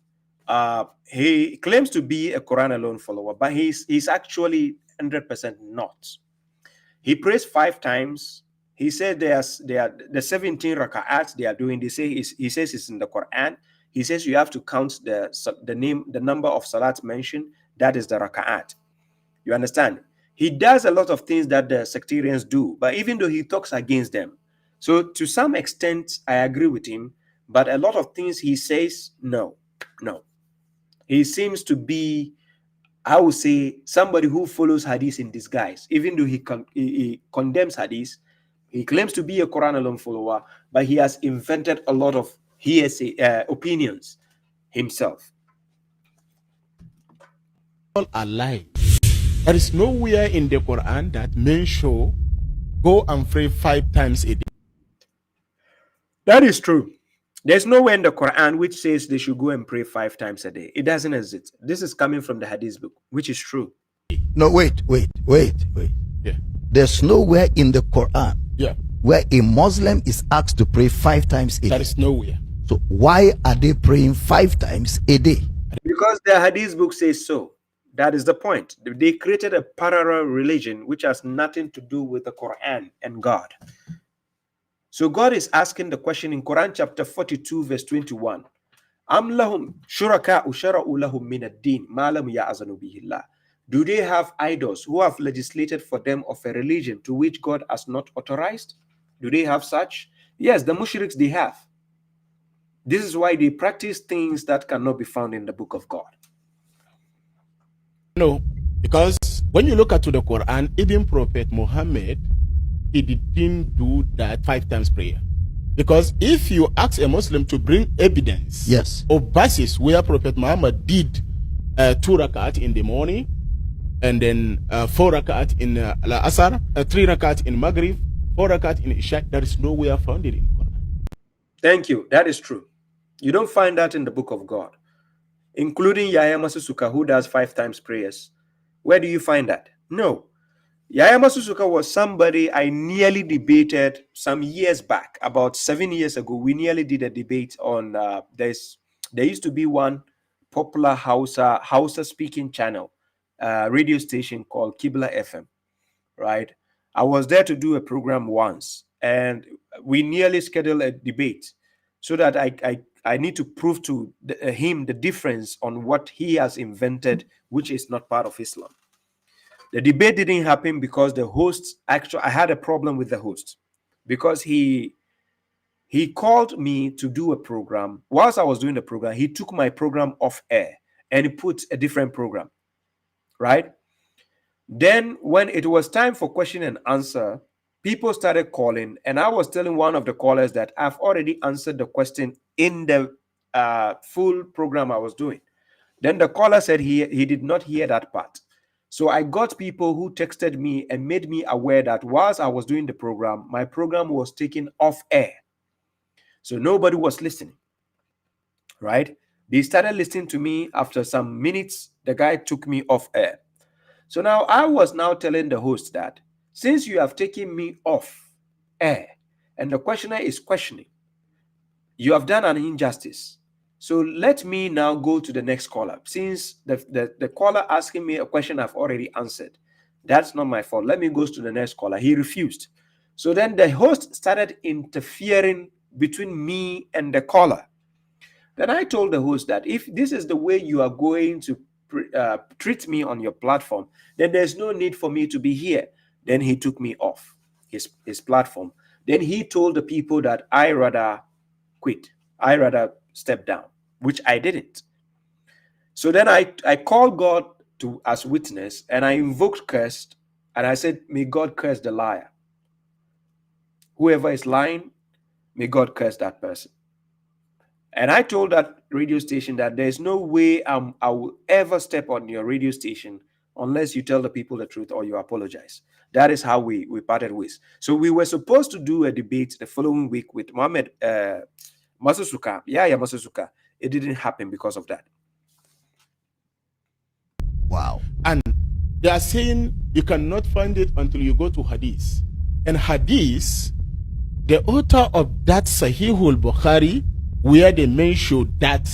He claims to be a Quran alone follower, but he's actually 100% not. He prays 5 times. He said they are the 17 raka'at they are doing. He says it's in the Quran. He says you have to count the number of salat mentioned. That is the raka'at. You understand? He does a lot of things that the sectarians do, but even though he talks against them, so to some extent I agree with him, but a lot of things he says, no. He seems to be, I would say, somebody who follows hadith in disguise. Even though he condemns hadith, he claims to be a Quran alone follower, but he has invented a lot of hearsay opinions himself. All are lying. There is nowhere in the Quran that men show go and pray 5 times a day. That is true. There's nowhere in the Quran which says they should go and pray 5 times a day. It doesn't exist. This is coming from the hadith book, which is true. No, wait. Yeah. There's nowhere in the Quran where a Muslim is asked to pray 5 times a day. There is nowhere. So why are they praying 5 times a day? Because the hadith book says so. That is the point. They created a parallel religion which has nothing to do with the Quran and God. So God is asking the question in Quran chapter 42 verse 21. Am lahum shuraka'u shara'u lahum min ad-din ma lam ya'zanu bihi Allah. Do they have idols who have legislated for them of a religion to which God has not authorized? Do they have such? Yes, the mushriks, they have. This is why they practice things that cannot be found in the book of God. No, because when you look at the Quran, even Prophet Muhammad, he didn't do that 5 times prayer. Because if you ask a Muslim to bring evidence, yes, or verses where Prophet Muhammad did 2 rakat in the morning, and then 4 rakat in Al-Asr, 3 rakat in Maghrib, 4 rakat in Isha, there is nowhere found it in Quran. Thank you. That is true. You don't find that in the book of God, including Yahya Masusuka, who does 5 times prayers. Where do you find that? No. Yahya Masusuka was somebody I nearly debated some years back. About 7 years ago, we nearly did a debate on there used to be one popular Hausa speaking channel, radio station called Qibla FM, right? I was there to do a program once, and we nearly scheduled a debate so that I need to prove to him the difference on what he has invented, which is not part of Islam. The debate didn't happen because the host, actually, I had a problem with the host because he called me to do a program. Whilst I was doing the program, he took my program off air and he put a different program, right? Then when it was time for question and answer, people started calling, and I was telling one of the callers that I've already answered the question in the full program I was doing. Then the caller said he did not hear that part. So I got people who texted me and made me aware that whilst I was doing the program, my program was taken off air. So nobody was listening, right? They started listening to me. After some minutes, the guy took me off air. So now I was now telling the host that since you have taken me off air and the questioner is questioning, you have done an injustice. So let me now go to the next caller. Since the caller asking me a question I've already answered, that's not my fault. Let me go to the next caller. He refused. So then the host started interfering between me and the caller. Then I told the host that if this is the way you are going to treat me on your platform, then there's no need for me to be here. Then he took me off his platform. Then he told the people that I rather quit. I rather step down, which I didn't. So then I called God as witness, and I invoked curse, and I said, may God curse the liar. Whoever is lying, may God curse that person. And I told that radio station that there's no way I will ever step on your radio station unless you tell the people the truth or you apologize. That is how we parted ways. So we were supposed to do a debate the following week with Mohammed Masusuka. Yeah, Masusuka. It didn't happen because of that. Wow. And they are saying you cannot find it until you go to Hadith. And Hadith, the author of that Sahihul Bukhari, where they mention that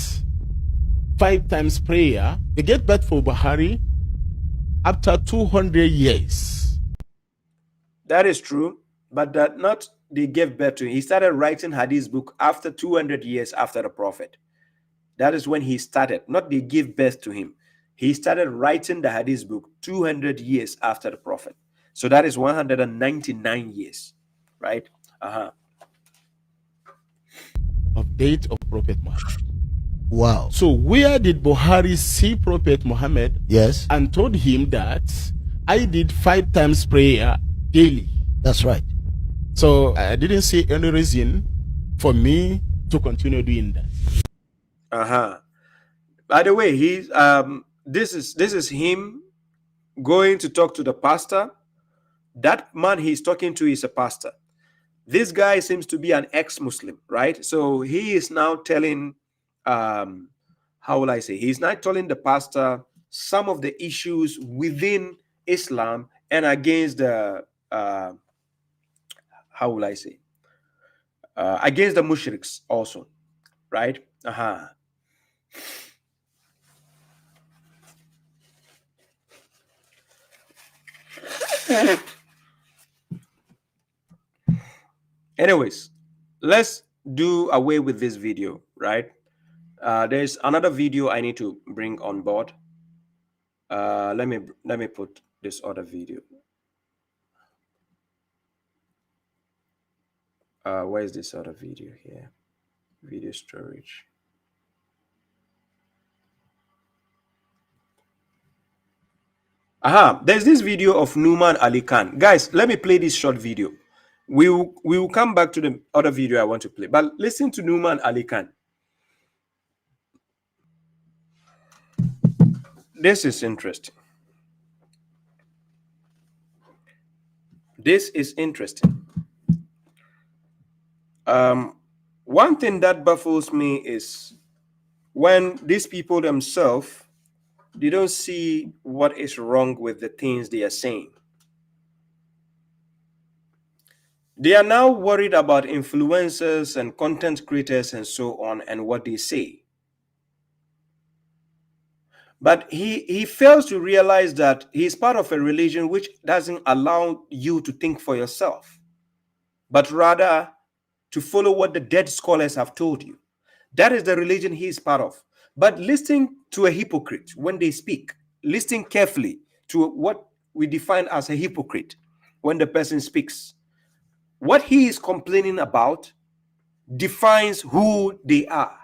5 times prayer, they get back for Bukhari after 200 years. That is true, but that not they gave birth to him. He started writing Hadith book after 200 years after the Prophet. That is when he started, not they give birth to him. He started writing the Hadith book 200 years after the Prophet. So that is 199 years, right? Of date of Prophet Muhammad. Wow. So where did Bukhari see Prophet Muhammad? Yes. And told him that I did 5 times prayer daily. That's right. So I didn't see any reason for me to continue doing that. By the way, he's this is him going to talk to the pastor. That man he's talking to is a pastor. This guy seems to be an ex-Muslim, right? So he is now telling, how will I say? He's now telling the pastor some of the issues within Islam and against the, how will I say? Against the mushriks also, right? Anyways, let's do away with this video, right? There's another video I need to bring on board. Let me put this other video. Where is this other video here? Video storage. Aha, there's this video of Numan Ali Khan. Guys, let me play this short video. We will come back to the other video I want to play. But listen to Numan Ali Khan. This is interesting. This is interesting. One thing that baffles me is when these people themselves, they don't see what is wrong with the things they are saying. They are now worried about influencers and content creators and so on and what they say. But he fails to realize that he's part of a religion which doesn't allow you to think for yourself, but rather to follow what the dead scholars have told you. That is the religion he is part of. But listening to a hypocrite when they speak, listening carefully to what we define as a hypocrite when the person speaks, what he is complaining about defines who they are.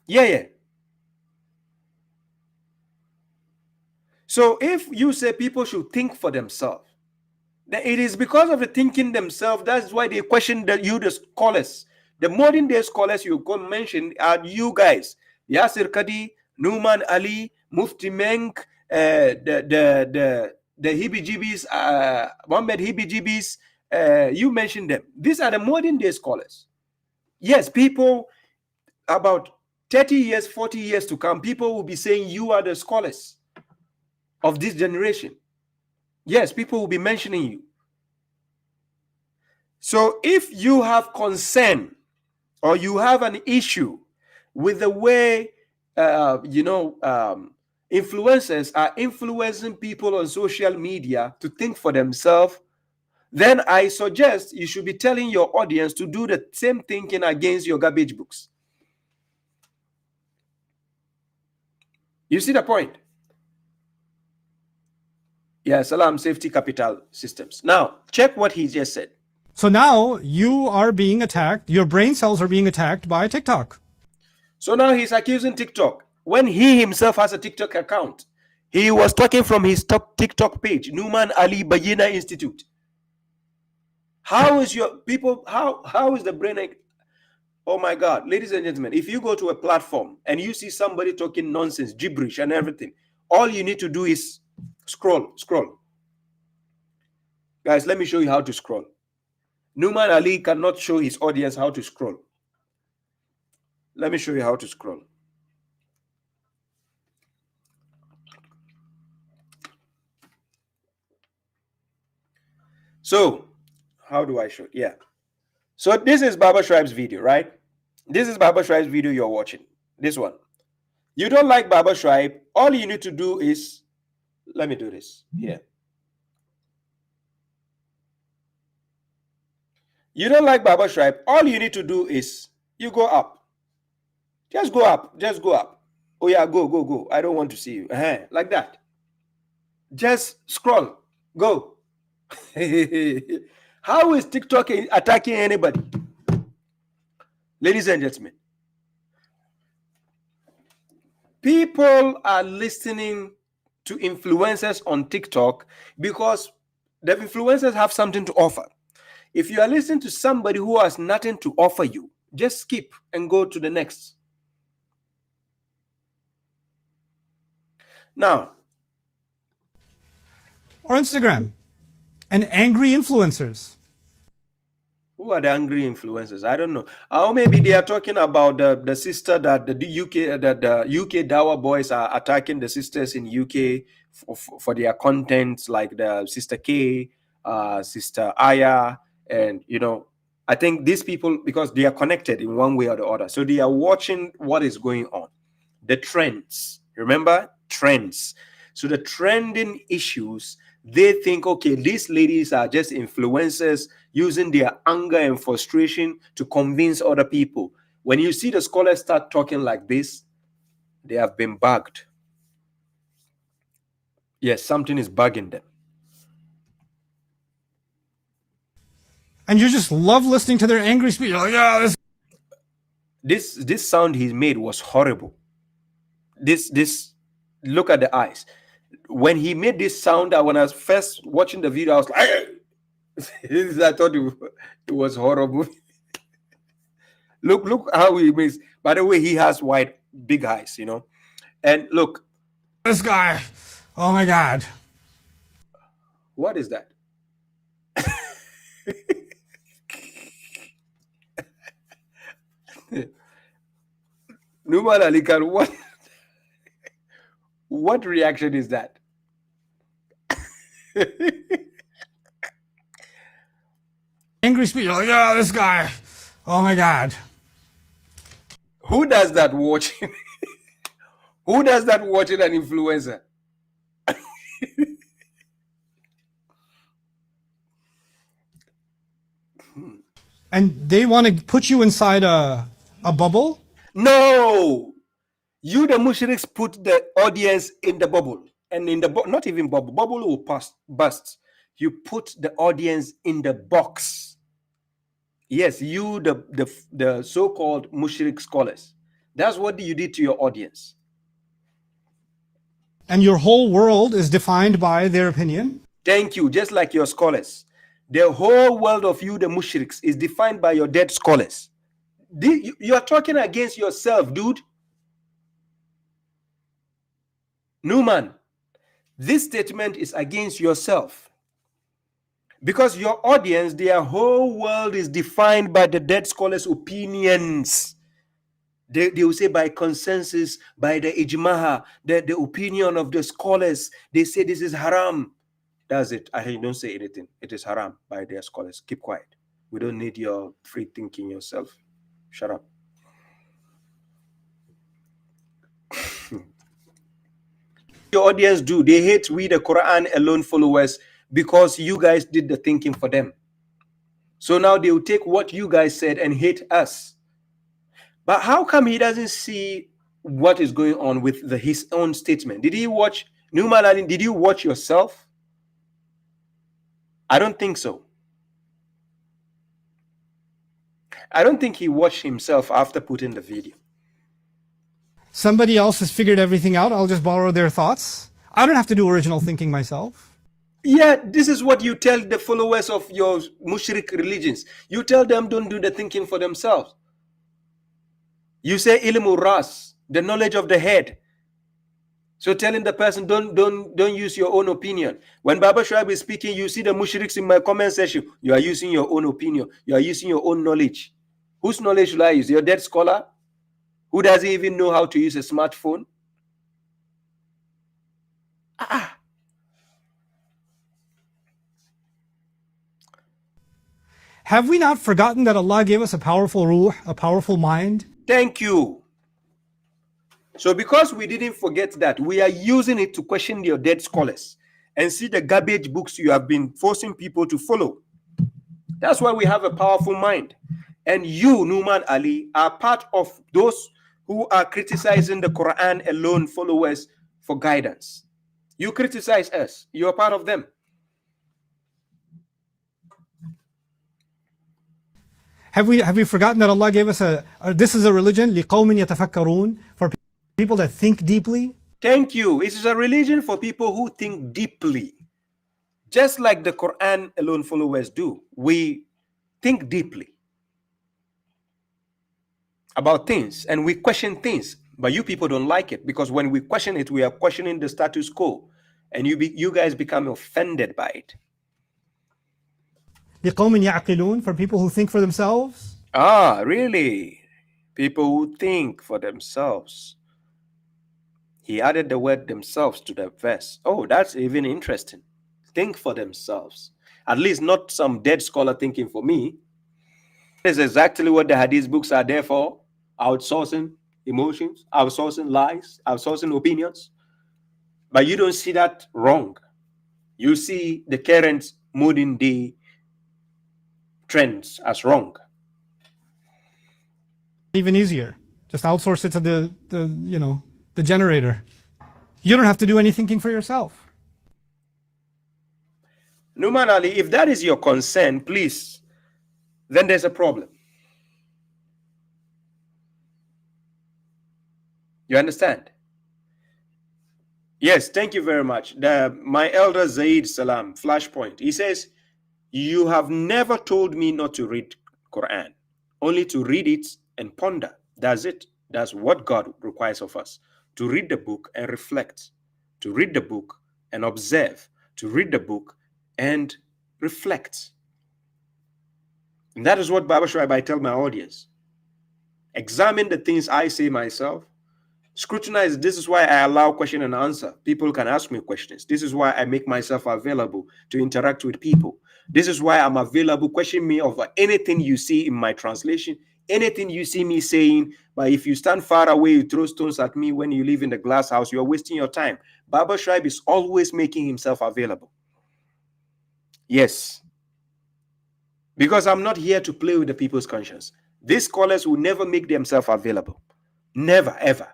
Yeah. So if you say people should think for themselves, then it is because of the thinking themselves. That's why they question the scholars. The modern day scholars you can mention are you guys. Yasir Kadi, Numan Ali, Mufti Menk, the Hibijibis, Mohammed Hibijibis, you mentioned them. These are the modern day scholars. Yes, people about 30 years, 40 years to come, people will be saying you are the scholars of this generation. Yes, people will be mentioning you. So if you have concern or you have an issue with the way, influencers are influencing people on social media to think for themselves, then I suggest you should be telling your audience to do the same thinking against your garbage books. You see the point? Yeah, Salam Safety Capital Systems. Now, check what he just said. So now you are being attacked, your brain cells are being attacked by TikTok. So now he's accusing TikTok when he himself has a TikTok account. He was talking from his TikTok page, Numan Ali Bayina Institute. How is your people, how is the brain? Oh my God, ladies and gentlemen, if you go to a platform and you see somebody talking nonsense, gibberish and everything, all you need to do is scroll. Guys, let me show you how to scroll. Numan Ali cannot show his audience how to scroll. Let me show you how to scroll. So, how do I show? Yeah. So this is Baba Shuaib's video, right? This is Baba Shuaib's video you're watching. This one. You don't like Baba Shuaib, all you need to do is, let me do this here. You don't like Baba Shuaib, all you need to do is you go up. Just go up. Just go up. Oh yeah, go. I don't want to see you. Like that. Just scroll. Go. How is TikTok attacking anybody? Ladies and gentlemen, people are listening to influencers on TikTok because the influencers have something to offer. If you are listening to somebody who has nothing to offer you, just skip and go to the next. Now, Or Instagram and angry influencers. Who are the angry influencers? I don't know. Or maybe they are talking about the sister that the UK Dawa boys are attacking the sisters in UK for their contents, like the Sister K, Sister Aya, and I think these people, because they are connected in one way or the other, so they are watching what is going on, the trends. Remember, trends. So the trending issues, they think, okay, these ladies are just influencers using their anger and frustration to convince other people. When you see the scholars start talking like this, They have been bugged. Yes, something is bugging them. And you just love listening to their angry speech. You're like, yeah, this sound he made was horrible. This look at the eyes. When he made this sound, when I was first watching the video, I was like, I thought it was horrible. Look how he makes. By the way, he has big eyes, you know. And look, this guy. Oh my God. What is that? Numan Ali Khan, what reaction is that? Angry speech. Like, yeah, this guy. Oh my God. Who does that watching? Who does that watching an influencer? And they want to put you inside a bubble? No! You, the mushriks, put the audience in the bubble. And in the not even bubble. Bubble will burst. You put the audience in the box. Yes, you, the so-called mushrik scholars. That's what you did to your audience. And your whole world is defined by their opinion? Thank you. Just like your scholars. The whole world of you, the mushriks, is defined by your dead scholars. You are talking against yourself, dude. Numan, this statement is against yourself. Because your audience, their whole world is defined by the dead scholars' opinions. They will say by consensus, by the ijmaha, the opinion of the scholars. They say this is haram. That's it. I don't say anything. It is haram by their scholars. Keep quiet. We don't need your free thinking yourself. Shut up. Your audience do. They hate we, the Quran alone followers, because you guys did the thinking for them. So now they will take what you guys said and hate us. But how come he doesn't see what is going on with his own statement? Did he watch Numan Ali? Did you watch yourself? I don't think so. I don't think he watched himself after putting the video. Somebody else has figured everything out. I'll just borrow their thoughts. I don't have to do original thinking myself. Yeah, this is what you tell the followers of your mushrik religions. You tell them don't do the thinking for themselves. You say ilmu ras, the knowledge of the head. So telling the person don't use your own opinion. When Baba Shuaib is speaking, you see the mushriks in my comment section. You are using your own opinion. You are using your own knowledge. Whose knowledge should I use? Your dead scholar? Who doesn't even know how to use a smartphone? Have we not forgotten that Allah gave us a powerful ruh, a powerful mind? Thank you. So because we didn't forget that, we are using it to question your dead scholars and see the garbage books you have been forcing people to follow. That's why we have a powerful mind. And you, Numan Ali, are part of those who are criticizing the Quran alone followers for guidance. You criticize us. You are part of them. Have we forgotten that Allah gave us this is a religion لِقَوْمٍ يَتَفَكَّرُونَ, for people that think deeply? Thank you. It is a religion for people who think deeply. Just like the Quran alone followers do. We think deeply about things and we question things. But you people don't like it, because when we question it, we are questioning the status quo. And you guys become offended by it. لِقَوْمٍ يَعْقِلُونَ, for people who think for themselves? Ah, really? People who think for themselves. He added the word themselves to the verse. Oh, that's even interesting. Think for themselves. At least not some dead scholar thinking for me. This is exactly what the hadith books are there for. Outsourcing emotions, outsourcing lies, outsourcing opinions. But you don't see that wrong. You see the current modern day trends as wrong. Even easier. Just outsource it to the the generator. You don't have to do any thinking for yourself. Numan Ali, if that is your concern, please, then there's a problem. You understand? Yes, thank you very much. My elder Zaid Salam, Flashpoint, he says, you have never told me not to read Quran, only to read it and ponder. That's it. That's what God requires of us, to read the book and reflect, to read the book and observe, to read the book and reflect. And that is what Baba Shuaib I tell my audience. Examine the things I say myself. Scrutinize. This is why I allow question and answer. People can ask me questions. This is why I make myself available to interact with people. This is why I'm available. Question me over anything you see in my translation, anything you see me saying. But if you stand far away, you throw stones at me when you live in the glass house, you're wasting your time. Baba Shuaib is always making himself available. Yes. Because I'm not here to play with the people's conscience. These scholars will never make themselves available. Never, ever.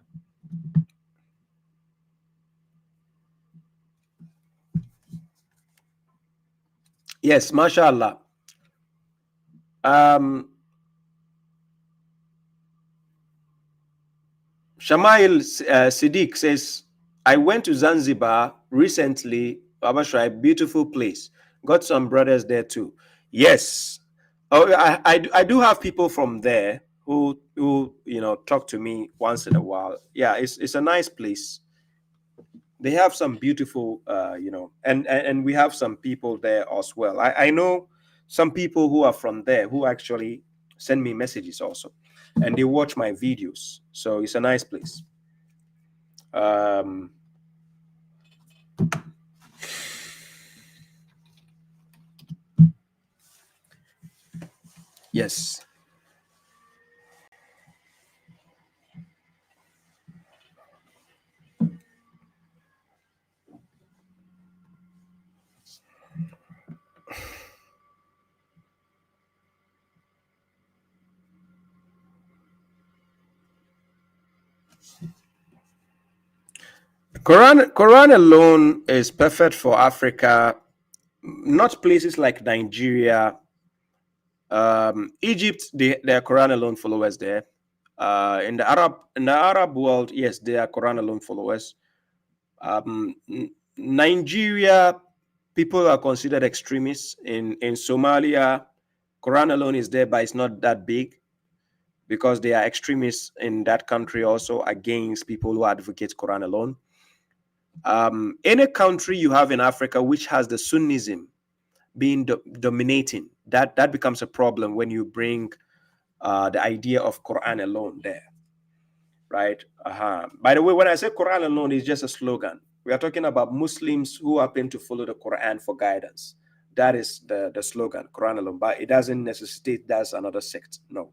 Yes, mashallah. Shamail Siddiq says, I went to Zanzibar recently, Baba Shuaib, beautiful place. Got some brothers there too. Yes. Oh, I do have people from there who talk to me once in a while. Yeah, it's a nice place. They have some beautiful, and we have some people there as well. I know some people who are from there who actually send me messages also, and they watch my videos. So it's a nice place. Yes. Quran alone is perfect for Africa, not places like Nigeria. Egypt, there are Quran alone followers there. In the Arab world, yes, there are Quran alone followers. Nigeria, people are considered extremists. In Somalia, Quran alone is there, but it's not that big because they are extremists in that country also against people who advocate Quran alone. Any country you have in Africa which has the Sunnism being dominating, that becomes a problem when you bring the idea of Quran alone there, right? By the way, when I say Quran alone, it's just a slogan. We are talking about Muslims who happen to follow the Quran for guidance. That is the slogan, Quran alone. But it doesn't necessitate that's another sect. No,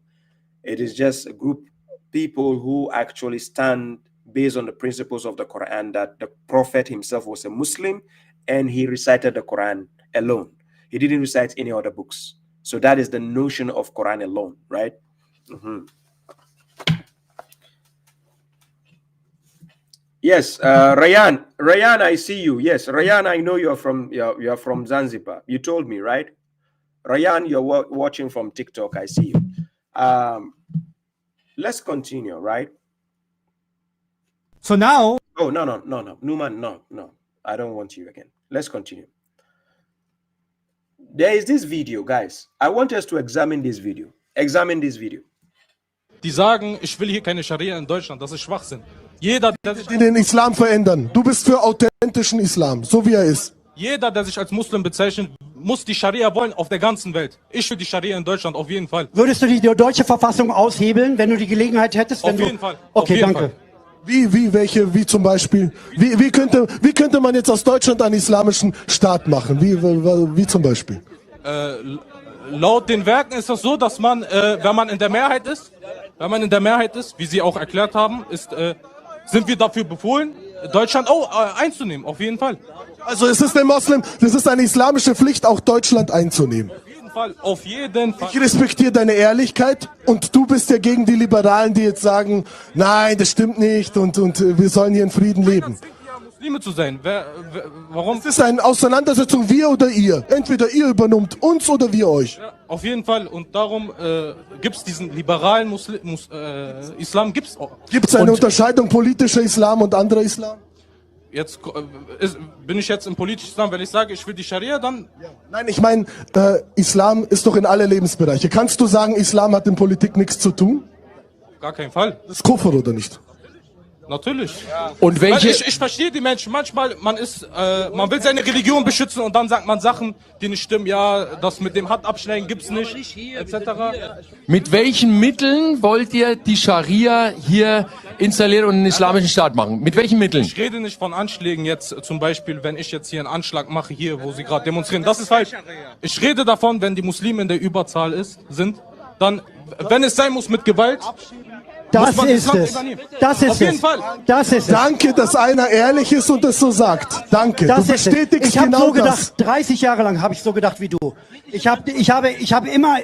it is just a group of people who actually stand based on the principles of the Quran, that the Prophet himself was a Muslim and he recited the Quran alone. He didn't recite any other books. So that is the notion of Quran alone, right? Yes, Rayan, I see you. Yes, Rayan, I know you're from Zanzibar. You told me, right? Rayan, you're watching from TikTok. I see you. Let's continue, right? So now... Oh, no. Numan, no. I don't want you again. Let's continue. There is this video, guys. I want us to examine this video. Examine this video. Die sagen, ich will hier keine Scharia in Deutschland. Das ist Schwachsinn. Jeder, der sich den Islam verändern. Du bist für authentischen Islam, so wie er ist. Jeder, der sich als Muslim bezeichnet, muss die Scharia wollen auf der ganzen Welt. Ich will die Scharia in Deutschland auf jeden Fall. Würdest du die deutsche Verfassung aushebeln, wenn du die Gelegenheit hättest? Auf jeden Fall. Okay, danke. Wie zum Beispiel? Wie könnte man jetzt aus Deutschland einen islamischen Staat machen? Wie zum Beispiel? Laut den Werken ist das so, dass man, wenn man in der Mehrheit ist, wie Sie auch erklärt haben, sind wir dafür befohlen, Deutschland einzunehmen, auf jeden Fall. Also es ist eine islamische Pflicht, auch Deutschland einzunehmen. Fall, auf jeden Fall. Ich respektiere deine Ehrlichkeit und du bist ja gegen die Liberalen, die jetzt sagen, nein, das stimmt nicht und wir sollen hier in Frieden leben. Muslime zu sein. Warum? Es ist eine Auseinandersetzung, wir oder ihr. Entweder ihr übernimmt uns oder wir euch. Ja, auf jeden Fall. Und darum gibt es diesen liberalen Islam. Gibt es eine Unterscheidung politischer Islam und anderer Islam? Jetzt bin ich jetzt im politischen Islam, wenn ich sage, ich will die Scharia, dann... Ja. Nein, ich meine, Islam ist doch in alle Lebensbereiche. Kannst du sagen, Islam hat in Politik nichts zu tun? Gar keinen Fall. Das ist Kufr oder nicht? Natürlich. Ja. Und welche... Ich verstehe die Menschen. Manchmal, man will seine Religion beschützen und dann sagt man Sachen, die nicht stimmen. Ja, das mit dem Handabschneiden gibt's nicht, etc. Mit welchen Mitteln wollt ihr die Scharia hier installieren und einen islamischen Staat machen? Mit welchen Mitteln? Ich rede nicht von Anschlägen jetzt, zum Beispiel, wenn ich jetzt hier einen Anschlag mache, hier, wo sie gerade demonstrieren. Das ist falsch. Ich rede davon, wenn die Muslime in der Überzahl sind, dann, wenn es sein muss, mit Gewalt... Das ist es. Das ist Auf jeden es. Fall. Das ist es. Danke, dass einer ehrlich ist und es so sagt. Danke. Das du ist es. bestätigst Ich habe genau so gedacht, das. 30 Jahre lang habe ich so gedacht wie du. Ich habe immer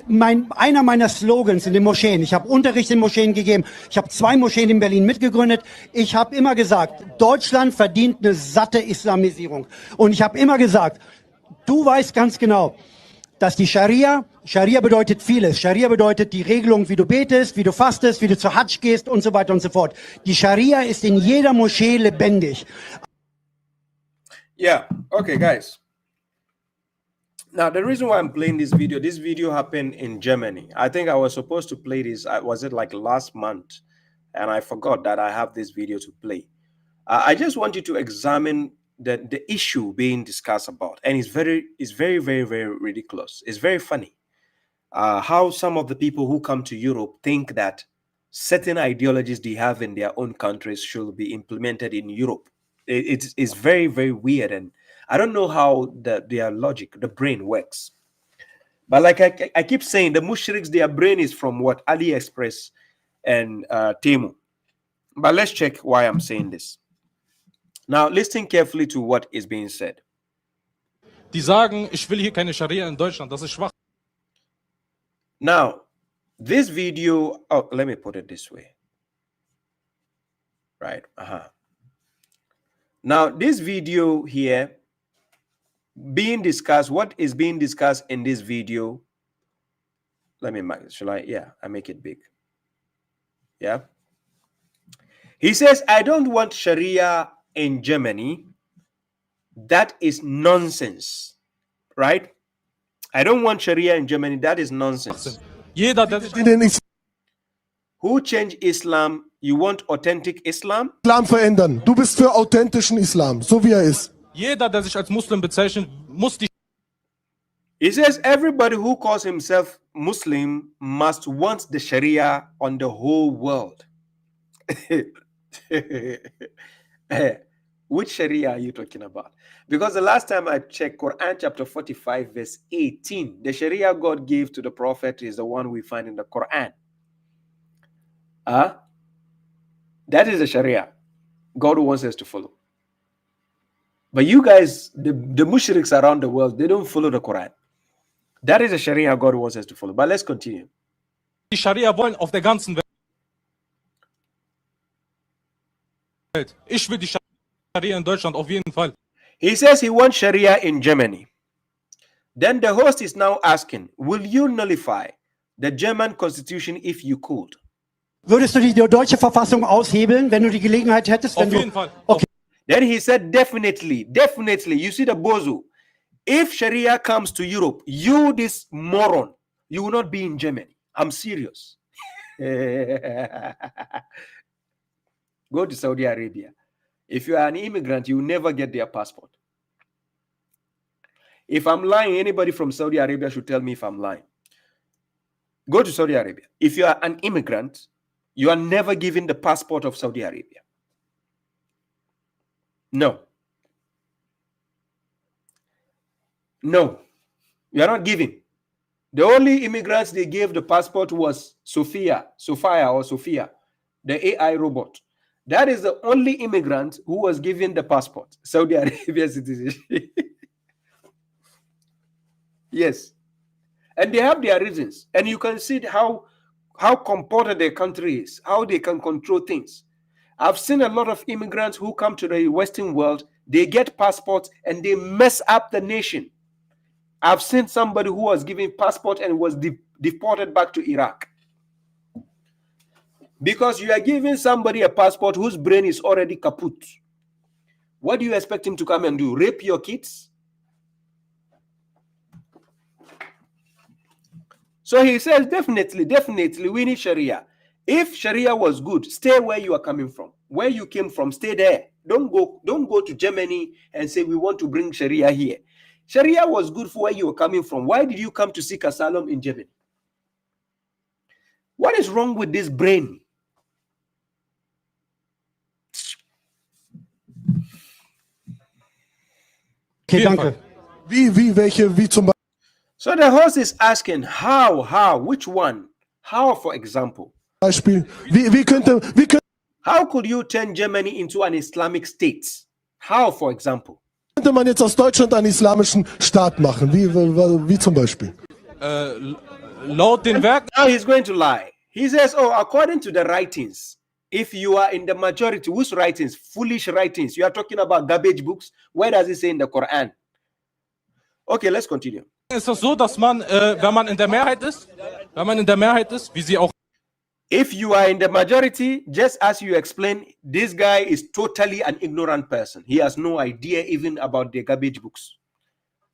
einer meiner Slogans in den Moscheen. Ich habe Unterricht in Moscheen gegeben. Ich habe 2 Moscheen in Berlin mitgegründet. Ich habe immer gesagt, Deutschland verdient eine satte Islamisierung. Und ich habe immer gesagt, du weißt ganz genau, dass die Sharia bedeutet vieles. Sharia bedeutet die Regelung, wie du betest, wie du fastest, wie du zur Hajj gehst und so weiter und so fort. Die Sharia ist in jeder Moschee lebendig. Yeah, okay, guys. Now, the reason why I'm playing this video happened in Germany. I think I was supposed to play this, was it like last month? And I forgot that I have this video to play. I just want you to examine the issue being discussed about, and it's very, very ridiculous. It's very funny how some of the people who come to Europe think that certain ideologies they have in their own countries should be implemented in Europe. It's very weird, and I don't know how their logic, the brain works. But like I keep saying, the mushriks, their brain is from what? AliExpress and Temu. But let's check why I'm saying this. Now, listen carefully to what is being said. Die sagen, ich will hier keine Scharia in Deutschland, das ist schwach. Now, this video, oh, let me put it this way. Right, Now, this video here being discussed, what is being discussed in this video? Let me mark it. I make it big. Yeah. He says, I don't want Sharia in Germany. That is nonsense, right? I don't want Sharia in Germany. That is nonsense. Who changed Islam? You want authentic Islam? Islam verändern. Du bist für authentischen Islam, so wie er ist. Jeder, der sich als Muslim bezeichnet, muss die... He says everybody who calls himself Muslim must want the Sharia on the whole world. Which Sharia are you talking about? Because the last time I checked, Quran chapter 45 verse 18, the Sharia God gave to the Prophet is the one we find in the Quran. That is the Sharia God wants us to follow. But you guys, the mushriks around the world, they don't follow the Quran. That is the Sharia God wants us to follow. But let's continue. Die Scharia wollen auf der ganzen Welt. Ich will die Scharia in Deutschland auf jeden Fall. He says he wants Sharia in Germany. Then the host is now asking, will you nullify the German constitution if you could? Würdest du die deutsche Verfassung aushebeln, wenn du die Gelegenheit hättest? Auf jeden Fall. Okay. Then he said, definitely. You see the bozo. If Sharia comes to Europe, you, this moron, you will not be in Germany. I'm serious. Go to Saudi Arabia. If you are an immigrant, you will never get their passport. If I'm lying, anybody from Saudi Arabia should tell me if I'm lying. Go to Saudi Arabia. If you are an immigrant, you are never given the passport of Saudi Arabia. No. No. You are not given. The only immigrants they gave the passport was Sophia, the AI robot. That is the only immigrant who was given the passport, Saudi Arabia citizenship. Yes. And they have their reasons. And you can see how comported their country is, how they can control things. I've seen a lot of immigrants who come to the Western world, they get passports and they mess up the nation. I've seen somebody who was given passport and was deported back to Iraq. Because you are giving somebody a passport whose brain is already kaput. What do you expect him to come and do? Rape your kids? So he says, definitely, we need Sharia. If Sharia was good, stay where you are coming from. Where you came from, stay there. Don't go to Germany and say, we want to bring Sharia here. Sharia was good for where you were coming from. Why did you come to seek asylum in Germany? What is wrong with this brain? Okay, danke. Wie zum Beispiel? So the host is asking, how, which one? How, for example? How could you turn Germany into an Islamic state? How, for example? Könnte man jetzt aus Deutschland einen islamischen Staat machen? Wie zum Beispiel? Laut den Werken. Now he's going to lie. He says, according to the writings, if you are in the majority, whose writings? Foolish writings. You are talking about garbage books. Where does it say in the Quran? Okay, let's continue. Ist es so, dass man, wenn man in der Mehrheit ist, wie sie auch. If you are in the majority, just as you explained, this guy is totally an ignorant person. He has no idea even about the garbage books.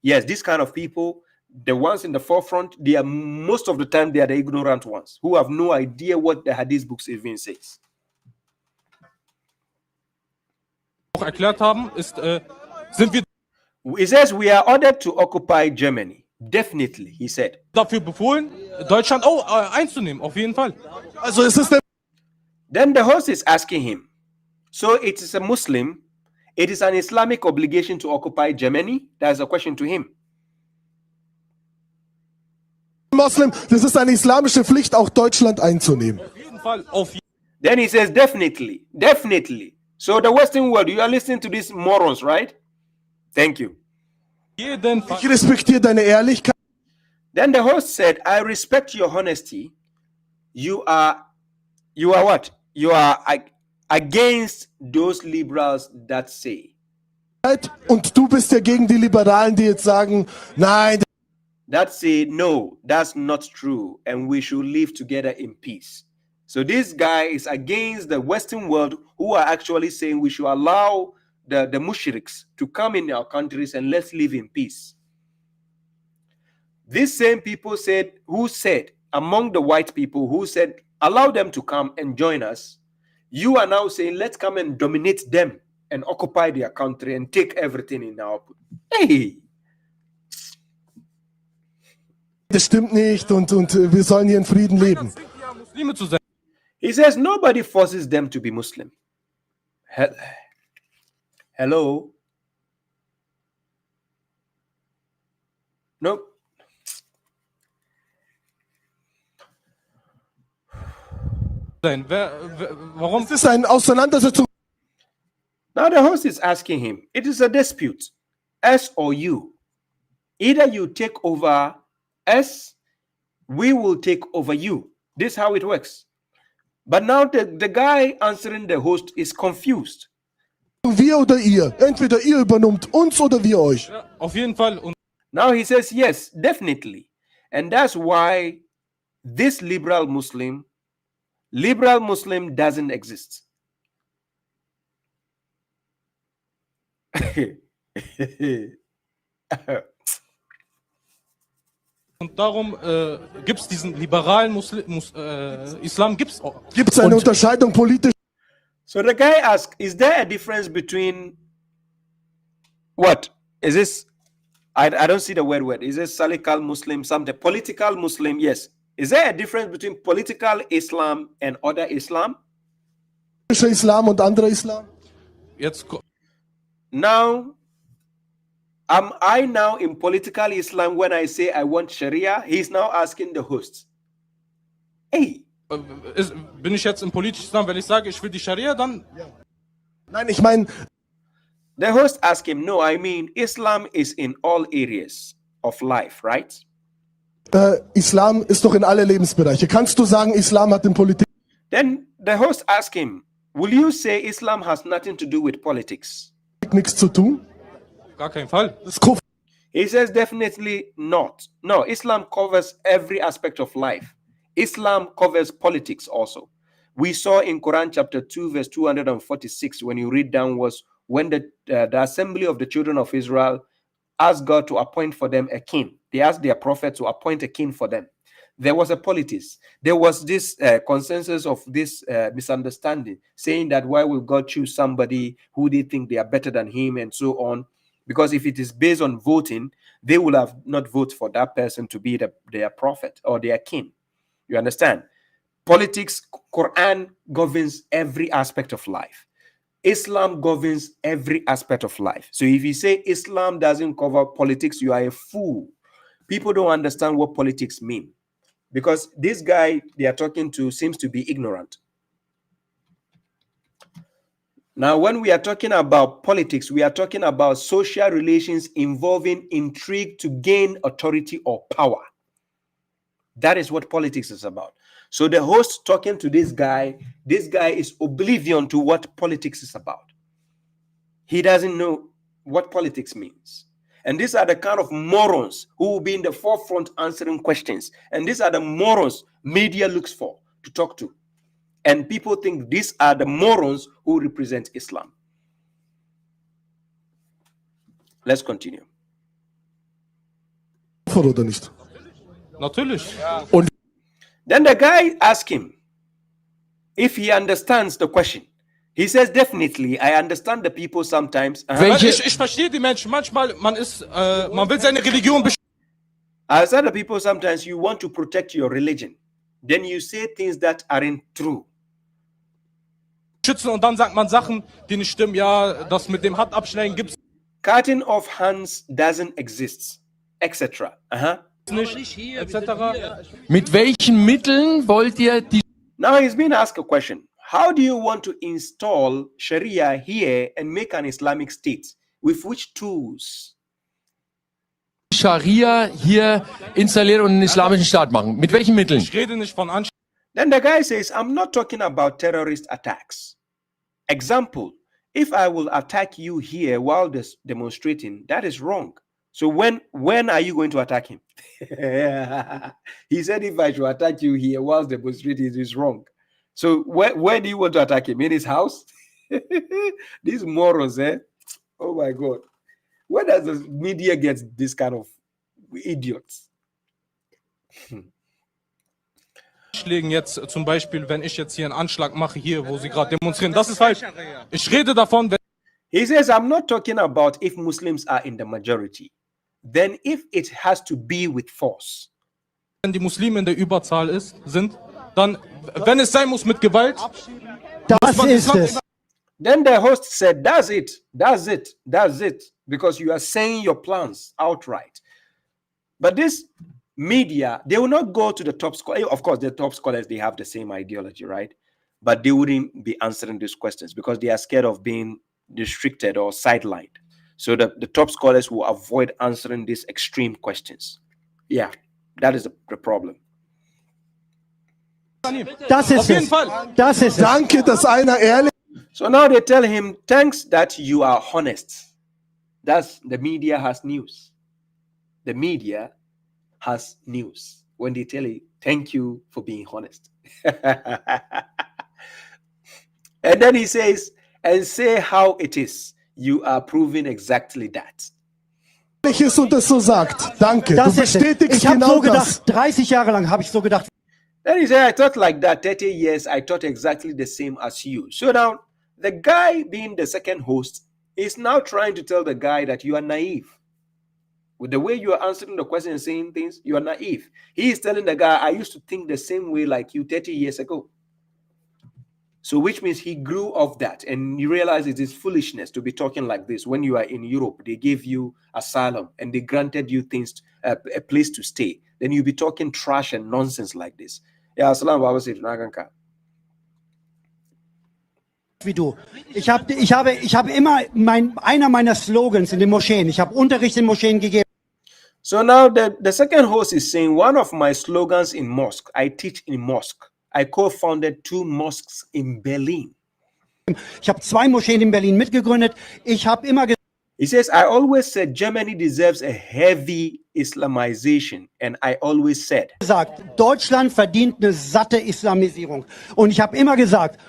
Yes, these kind of people, the ones in the forefront, they are most of the time they are the ignorant ones who have no idea what the hadith books even says. Auch erklärt haben, ist, sind wir. He says we are ordered to occupy Germany. Definitely, he said. Dafür befohlen, Deutschland einzunehmen, auf jeden Fall. Also ist es denn? Then the host is asking him, so it is a Muslim, it is an Islamic obligation to occupy Germany? That's a question to him. Muslim, das ist eine islamische Pflicht, auch Deutschland einzunehmen. Auf jeden Fall, auf jeden Fall. Then he says, definitely. So the Western world, you are listening to these morons, right? Thank you. Ich respektiere deine Ehrlichkeit. Then the host said, I respect your honesty. You are what? You are against those liberals that say. Und du bist ja gegen die Liberalen, die jetzt sagen, nein. That say, no, that's not true, and we should live together in peace. So this guy is against the Western world who are actually saying we should allow the mushriks to come in our countries and let's live in peace. These same people said, among the white people who said, allow them to come and join us, you are now saying, let's come and dominate them and occupy their country and take everything in our... Hey! Das stimmt nicht und wir sollen hier in Frieden leben. He says nobody forces them to be Muslim. Hello? Nope. Warum? Es ist eine Auseinandersetzung. Now the host is asking him, it is a dispute, us or you. Either you take over us, we will take over you. This is how it works. But now the guy answering the host is confused. Wir oder ihr. Entweder ihr übernimmt uns oder wir euch. Ja, auf jeden Fall. Now he says, yes, definitely. And that's why this liberal Muslim doesn't exist. Und darum gibt es diesen liberalen Islam. Gibt es eine Unterscheidung politisch? So the guy asked, is there a difference between what? Is this, I don't see the word. Is this salikal Muslim, something? Political Muslim, yes. Is there a difference between political Islam and other Islam? Islam und andere Islam? Now, am I now in political Islam when I say I want Sharia? He's now asking the host. Hey. Bin ich jetzt im politischen Islam, wenn ich sage, ich will die Sharia, dann? Nein, ich meine... The host asked him, no, I mean Islam is in all areas of life, right? Islam ist doch in alle Lebensbereiche. Kannst du sagen, Islam hat in Politik... Then the host asked him, will you say Islam has nothing to do with politics? Nichts zu tun? Gar kein Fall. He says definitely not. No, Islam covers every aspect of life. Islam covers politics also. We saw in Quran chapter 2 verse 246 when you read downwards, when the assembly of the children of Israel asked God to appoint for them a king. They asked their prophet to appoint a king for them. There was a politics. There was this consensus of this misunderstanding, saying that why will God choose somebody who they think they are better than him and so on? Because if it is based on voting, they will have not voted for that person to be their prophet or their king. You understand? Politics, Quran governs every aspect of life. Islam governs every aspect of life. So if you say Islam doesn't cover politics, you are a fool. People don't understand what politics mean. Because this guy they are talking to seems to be ignorant. Now, when we are talking about politics, we are talking about social relations involving intrigue to gain authority or power. That is what politics is about. So the host talking to this guy is oblivion to what politics is about. He doesn't know what politics means. And these are the kind of morons who will be in the forefront answering questions. And these are the morons media looks for to talk to. And people think these are the morons who represent Islam. Let's continue. Natürlich. Then the guy asked him if he understands the question. He says, definitely, I understand the people sometimes. Ich verstehe die Menschen. Manchmal, man will seine Religion I understand the people sometimes you want to protect your religion. Then you say things that aren't true. schützen und dann sagt man Sachen, die nicht stimmen. Ja, das mit dem Handabschneiden gibt's. Cutting off hands doesn't exist, etc. Nicht, etc. Mit welchen Mitteln wollt ihr die... Now he's been asked a question. How do you want to install Sharia here and make an Islamic state? With which tools? Sharia hier installieren und einen islamischen Staat machen. Mit welchen Mitteln? Ich rede nicht von Then the guy says, I'm not talking about terrorist attacks. Example, if I will attack you here while demonstrating, that is wrong. So when are you going to attack him? He said, if I should attack you here while demonstrating, it is wrong. So where do you want to attack him? In his house? These morons, eh? Oh my God. Where does the media get this kind of idiots? Jetzt zum Beispiel, wenn ich jetzt hier einen Anschlag mache, hier, wo sie gerade demonstrieren, das ist falsch. Ich rede davon, wenn... He says, I'm not talking about if Muslims are in the majority. Then if it has to be with force. Wenn die Muslime in der Überzahl sind, dann, wenn es sein muss mit Gewalt... Das ist es. Then the host said, that's it. Because you are saying your plans outright. But this media, they will not go to the top scholars. Of course, the top scholars, they have the same ideology, right? But they wouldn't be answering these questions because they are scared of being restricted or sidelined. So the top scholars will avoid answering these extreme questions. Yeah, that is the problem. Das ist es. Das ist es. Danke, dass einer ehrlich... So now they tell him, thanks that you are honest. That's the media has news. The media has news when they tell you, thank you for being honest. And then he says, and say how it is. You are proving exactly that. ist und es so sagt. Danke. Das Du ist es. bestätigst Ich habe genau so gedacht, das. 30 Jahre lang habe ich so gedacht. Then he said, I thought like that 30 years. I thought exactly the same as you. So now, the guy being the second host is now trying to tell the guy that you are naive. With the way you are answering the question and saying things, you are naive. He is telling the guy, I used to think the same way like you 30 years ago. So which means he grew off that, and you realize it is foolishness to be talking like this. When you are in Europe, they gave you asylum and they granted you things, a place to stay. Then you be talking trash and nonsense like this. Ja, Assalam alaikum. Wie du. Ich habe immer einer meiner Slogans in den Moscheen. Ich habe Unterricht in Moscheen gegeben. So now the second host is saying, one of my slogans in mosque, I teach in mosque. I co-founded 2 mosques in Berlin. Ich habe 2 Moscheen in Berlin mitgegründet. Ich habe immer He says, I always said Germany deserves a heavy Islamization. And I always said, gesagt, Deutschland verdient eine satte Islamisierung. Und ich habe immer gesagt.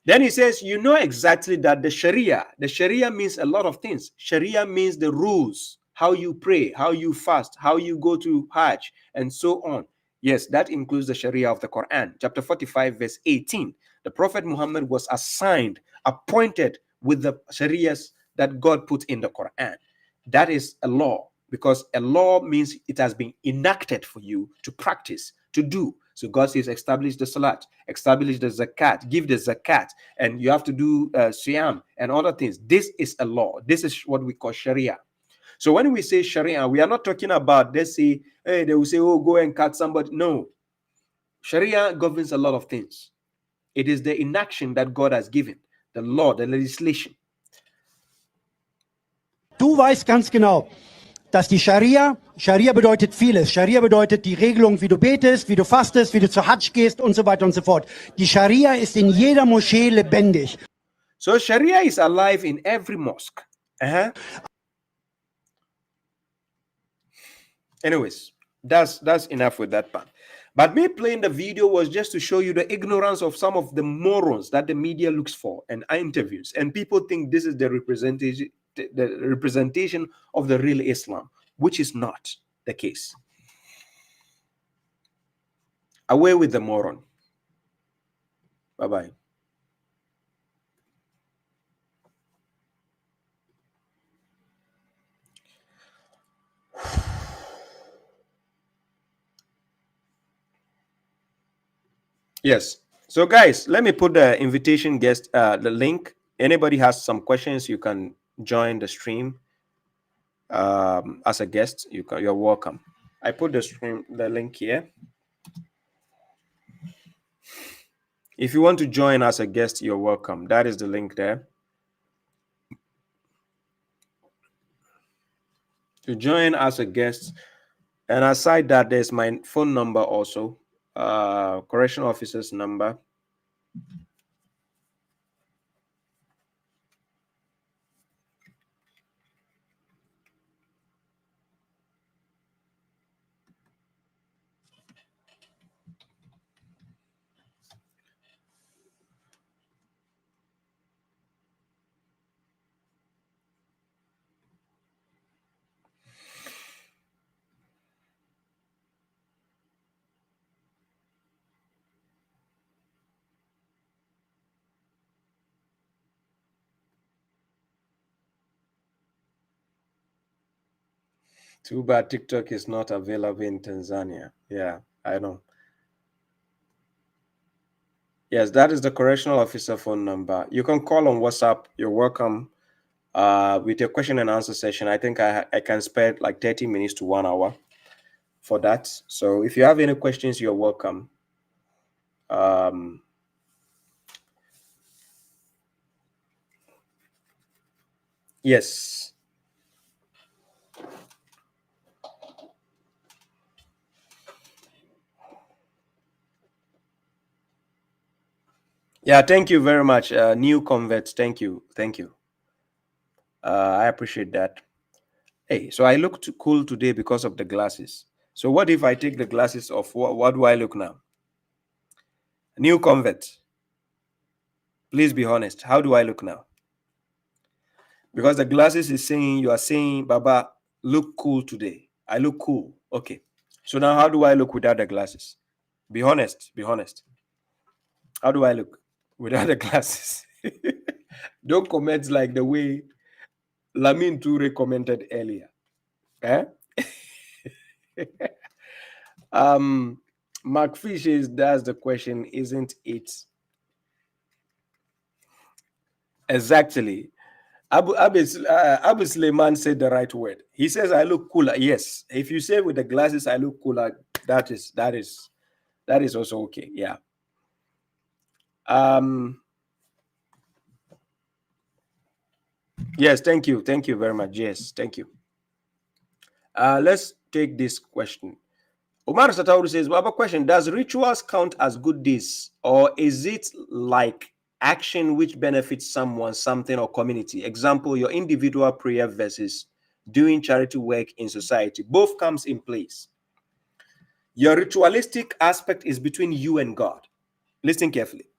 Then he says, you know exactly that the Sharia means a lot of things. Sharia means the rules, how you pray, how you fast, how you go to Hajj, and so on. Yes, that includes the Sharia of the Quran. Chapter 45, verse 18. The Prophet Muhammad was appointed with the Sharias that God put in the Quran. That is a law, because a law means it has been enacted for you to practice, to do. So God says, establish the salat, establish the zakat, give the zakat, and you have to do siyam and other things. This is a law. This is what we call Sharia. So when we say Sharia, we are not talking about, they say, hey, they will say, oh, go and cut somebody. No. Sharia governs a lot of things. It is the inaction that God has given, the law, the legislation. Du weißt ganz genau, dass die Sharia bedeutet vieles. Sharia bedeutet die Regelung, wie du betest, wie du fastest, wie du zur Hajj gehst und so weiter und so fort. Die Sharia ist in jeder Moschee lebendig. So Sharia is alive in every mosque. Anyways, that's enough with that part. But me playing the video was just to show you the ignorance of some of the morons that the media looks for and interviews. And people think this is the representation of the real Islam, which is not the case. Away with the moron. Bye-bye. Yes. So guys, let me put the invitation guest, the link. Anybody has some questions, you can join the stream as a guest. You're welcome. I put the link here. If you want to join as a guest, you're welcome. That is the link there. To join as a guest, and aside that, there's my phone number also, correctional officer's number. Too bad TikTok is not available in Tanzania. Yeah, I know. Yes, that is the correctional officer phone number. You can call on WhatsApp. You're welcome. With your question and answer session, I think I can spare like 30 minutes to 1 hour for that. So if you have any questions, you're welcome. Yes. Yeah, thank you very much. New converts, thank you. I appreciate that. Hey, so I look cool today because of the glasses. So what if I take the glasses off? What do I look now? New convert. Please be honest. How do I look now? Because the glasses is saying, you are saying, Baba, look cool today. I look cool. Okay. So now how do I look without the glasses? Be honest. How do I look without the glasses? Don't comment like the way Lamin Toure commented earlier. Mark Fisher does the question, isn't it? Exactly. Abu Suleiman said the right word. He says, I look cooler. Yes. If you say with the glasses, I look cooler, that is also okay. Yeah. Yes, thank you very much. Yes, thank you. Let's take this question. Omar Satauru says, Baba, question, does rituals count as good deeds, or is it like action which benefits someone, something, or community? Example, your individual prayer versus doing charity work in society. Both comes in place. Your ritualistic aspect is between you and God. Listen carefully.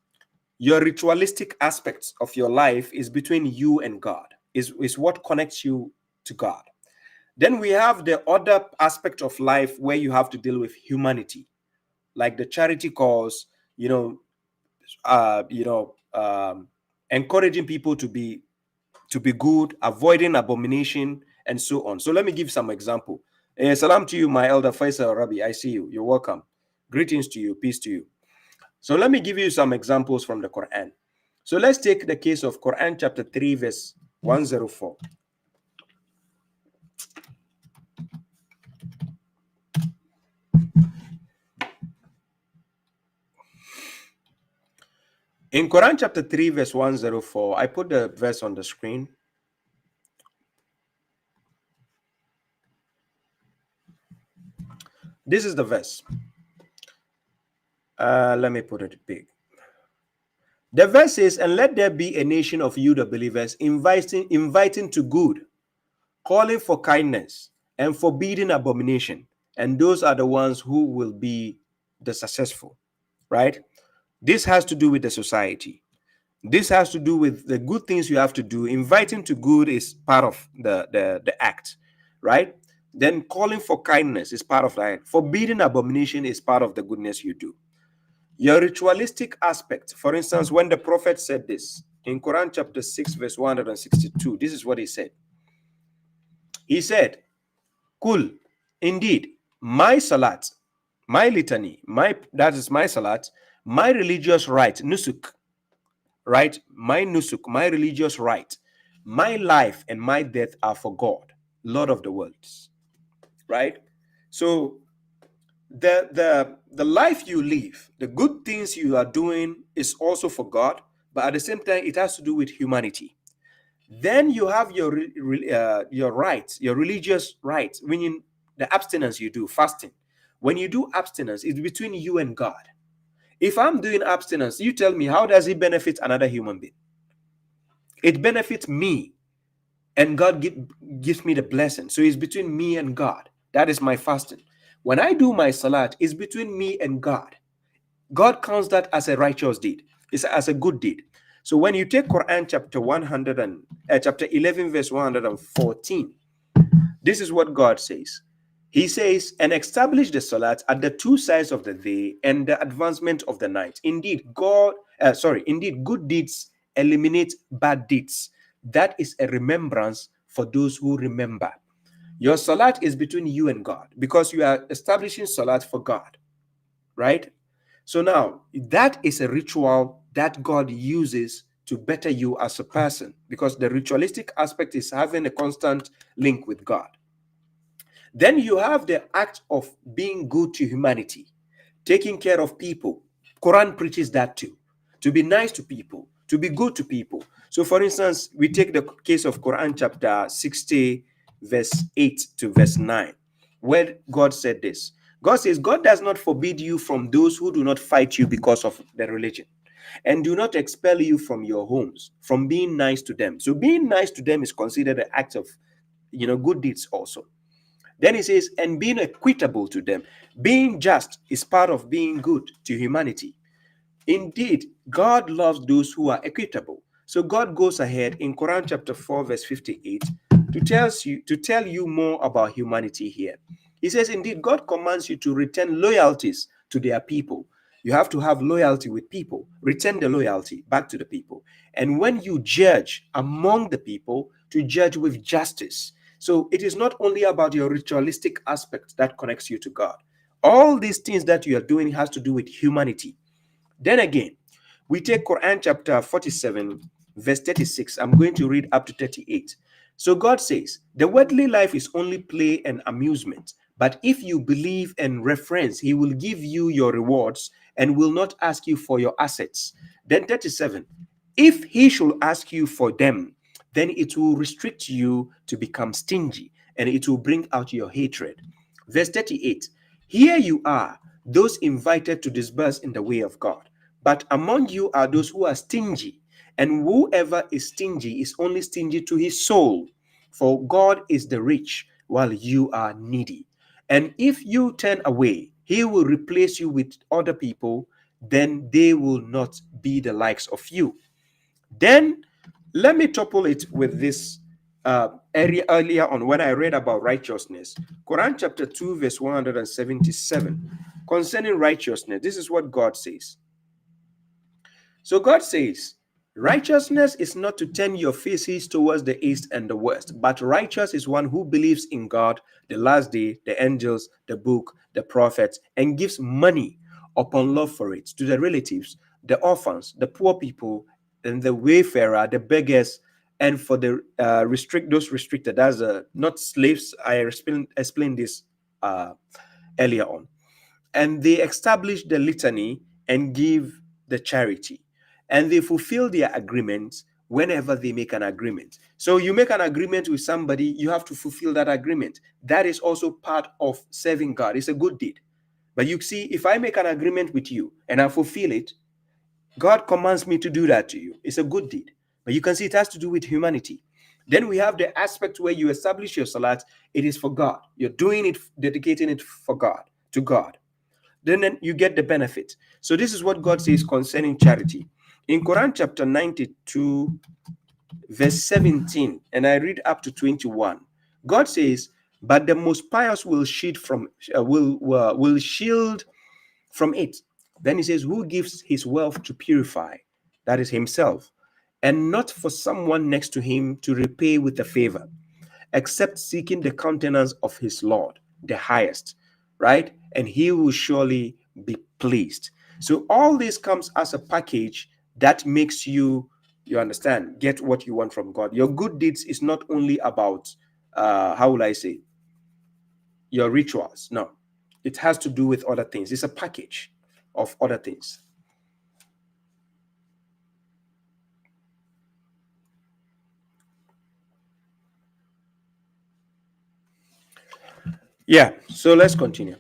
Your ritualistic aspects of your life is between you and God, is what connects you to God. Then we have the other aspect of life where you have to deal with humanity, like the charity cause, encouraging people to be good, avoiding abomination, and so on. So let me give some example. Salam to you, my elder Faisal Rabi. I see you. You're welcome. Greetings to you. Peace to you. So let me give you some examples from the Quran. So let's take the case of Quran chapter 3, verse 104. In Quran chapter 3, verse 104, I put the verse on the screen. This is the verse. Let me put it big. The verse says, and let there be a nation of you, the believers, inviting to good, calling for kindness, and forbidding abomination. And those are the ones who will be the successful, right? This has to do with the society. This has to do with the good things you have to do. Inviting to good is part of the act, right? Then calling for kindness is part of that. Forbidding abomination is part of the goodness you do. Your ritualistic aspect, for instance, when the prophet said this in Quran chapter 6, verse 162, this is what he said. He said, Kul, indeed, my salat, my litany, that is my salat, my religious right, nusuk, right? My nusuk, my religious right, my life and my death are for God, Lord of the worlds, right? So the life you live, the good things you are doing is also for God, but at the same time, it has to do with humanity. Then you have your rights, your religious rights, meaning the abstinence you do, fasting. When you do abstinence, it's between you and God. If I'm doing abstinence, you tell me, how does it benefit another human being? It benefits me, and God gives me the blessing. So it's between me and God. That is my fasting. When I do my salat, it's between me and God. God counts that as a righteous deed. It's as a good deed. So when you take Quran chapter 11, verse 114, this is what God says. He says, and establish the salat at the two sides of the day and the advancement of the night. Indeed, good deeds eliminate bad deeds. That is a remembrance for those who remember. Your salat is between you and God because you are establishing salat for God, right? So now that is a ritual that God uses to better you as a person, because the ritualistic aspect is having a constant link with God. Then you have the act of being good to humanity, taking care of people. Quran preaches that too, to be nice to people, to be good to people. So for instance, we take the case of Quran chapter 60, verse 8 to verse 9, where God said this. God says, God does not forbid you from those who do not fight you because of their religion, and do not expel you from your homes, from being nice to them. So being nice to them is considered an act of, good deeds also. Then he says, and being equitable to them. Being just is part of being good to humanity. Indeed, God loves those who are equitable. So God goes ahead in Quran chapter 4, verse 58 to tell you more about humanity here. He says, indeed, God commands you to return loyalties to their people. You have to have loyalty with people. Return the loyalty back to the people. And when you judge among the people, to judge with justice. So it is not only about your ritualistic aspect that connects you to God. All these things that you are doing has to do with humanity. Then again, we take Quran chapter 47, verse 36. I'm going to read up to 38. So God says, the worldly life is only play and amusement. But if you believe and reference, he will give you your rewards and will not ask you for your assets. Then 37, if he should ask you for them, then it will restrict you to become stingy, and it will bring out your hatred. Verse 38, here you are, those invited to disperse in the way of God. But among you are those who are stingy, and whoever is stingy is only stingy to his soul. For God is the rich, while you are needy. And if you turn away, he will replace you with other people, then they will not be the likes of you. Then let me topple it with this area earlier on when I read about righteousness. Quran chapter 2, verse 177. Concerning righteousness, this is what God says. So God says, righteousness is not to turn your faces towards the east and the west, but righteous is one who believes in God, the last day, the angels, the book, the prophets, and gives money upon love for it to the relatives, the orphans, the poor people, and the wayfarer, the beggars, and for the those restricted, as not slaves. I explained this earlier on. And they establish the litany and give the charity. And they fulfill their agreements whenever they make an agreement. So you make an agreement with somebody, you have to fulfill that agreement. That is also part of serving God. It's a good deed. But you see, if I make an agreement with you and I fulfill it, God commands me to do that to you. It's a good deed. But you can see it has to do with humanity. Then we have the aspect where you establish your salat. It is for God. You're doing it, dedicating it for God, to God. Then you get the benefit. So this is what God says concerning charity. In Quran chapter 92, verse 17, and I read up to 21, God says, but the most pious will shield from it. Then he says, who gives his wealth to purify, that is himself, and not for someone next to him to repay with a favor, except seeking the countenance of his Lord, the highest, right? And he will surely be pleased. So all this comes as a package that makes you understand, get what you want from God. Your good deeds is not only about, how will I say, your rituals. No, it has to do with other things. It's a package of other things. Yeah, so let's continue.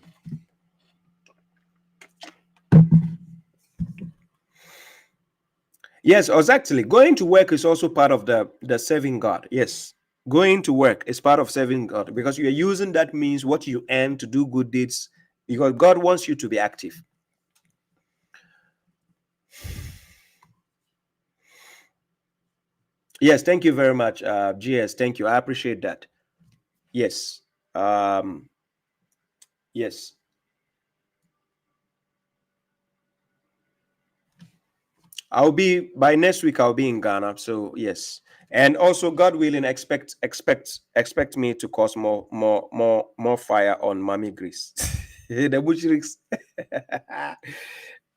Yes, exactly. Going to work is also part of the serving God. Yes, going to work is part of serving God because you are using that means what you earn to do good deeds because God wants you to be active. Yes, thank you very much, GS. Thank you. I appreciate that. Yes. Yes. By next week, I'll be in Ghana. So yes. And also, God willing, expect me to cause more fire on Mami Greece. The Bushriks.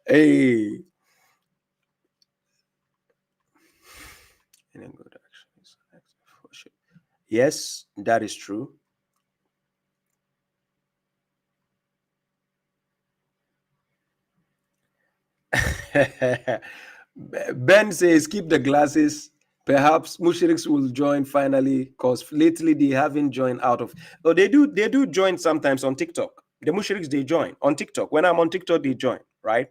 Hey. Yes, that is true. Ben says, keep the glasses. Perhaps mushriks will join finally, because lately they haven't joined out of. Oh, they do join sometimes on TikTok. The mushriks, they join on TikTok. When I'm on TikTok, they join, right?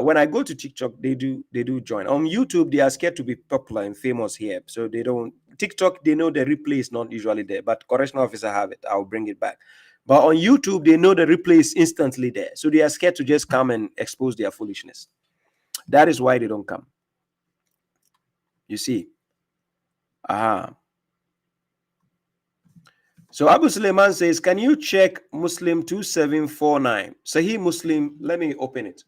When I go to TikTok, they do join. On YouTube, they are scared to be popular and famous here, so they don't. TikTok, they know the replay is not usually there, but correctional officer have it. I'll bring it back. But on YouTube, they know the replay is instantly there, so they are scared to just come and expose their foolishness. That is why they don't come. You see. So Abu Suleiman says, can you check Muslim 2749? Sahih Muslim, let me open it.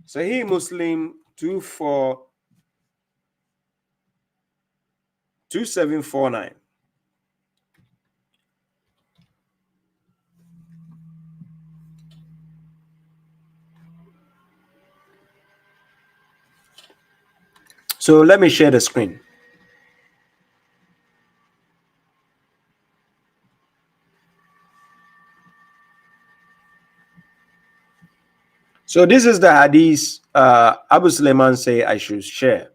Sahih Muslim 2749. So let me share the screen. So this is the hadith Abu Sulaiman say I should share.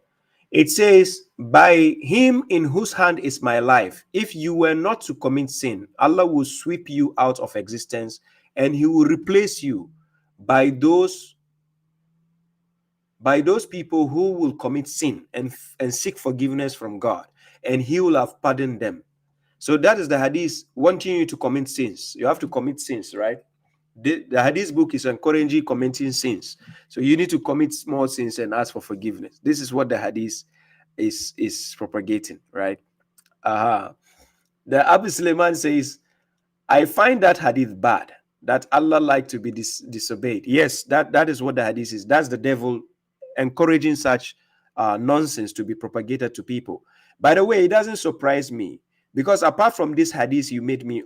It says, by him in whose hand is my life, if you were not to commit sin, Allah will sweep you out of existence and he will replace you by those people who will commit sin and seek forgiveness from God, and he will have pardoned them. So that is the hadith wanting you to commit sins. You have to commit sins, right? The hadith book is encouraging committing sins. So you need to commit small sins and ask for forgiveness. This is what the hadith is propagating, right? The Abu Suleiman says, I find that hadith bad, that Allah like to be disobeyed. Yes, that is what the hadith is. That's the devil encouraging such nonsense to be propagated to people. By the way, it doesn't surprise me, because apart from this hadith you made me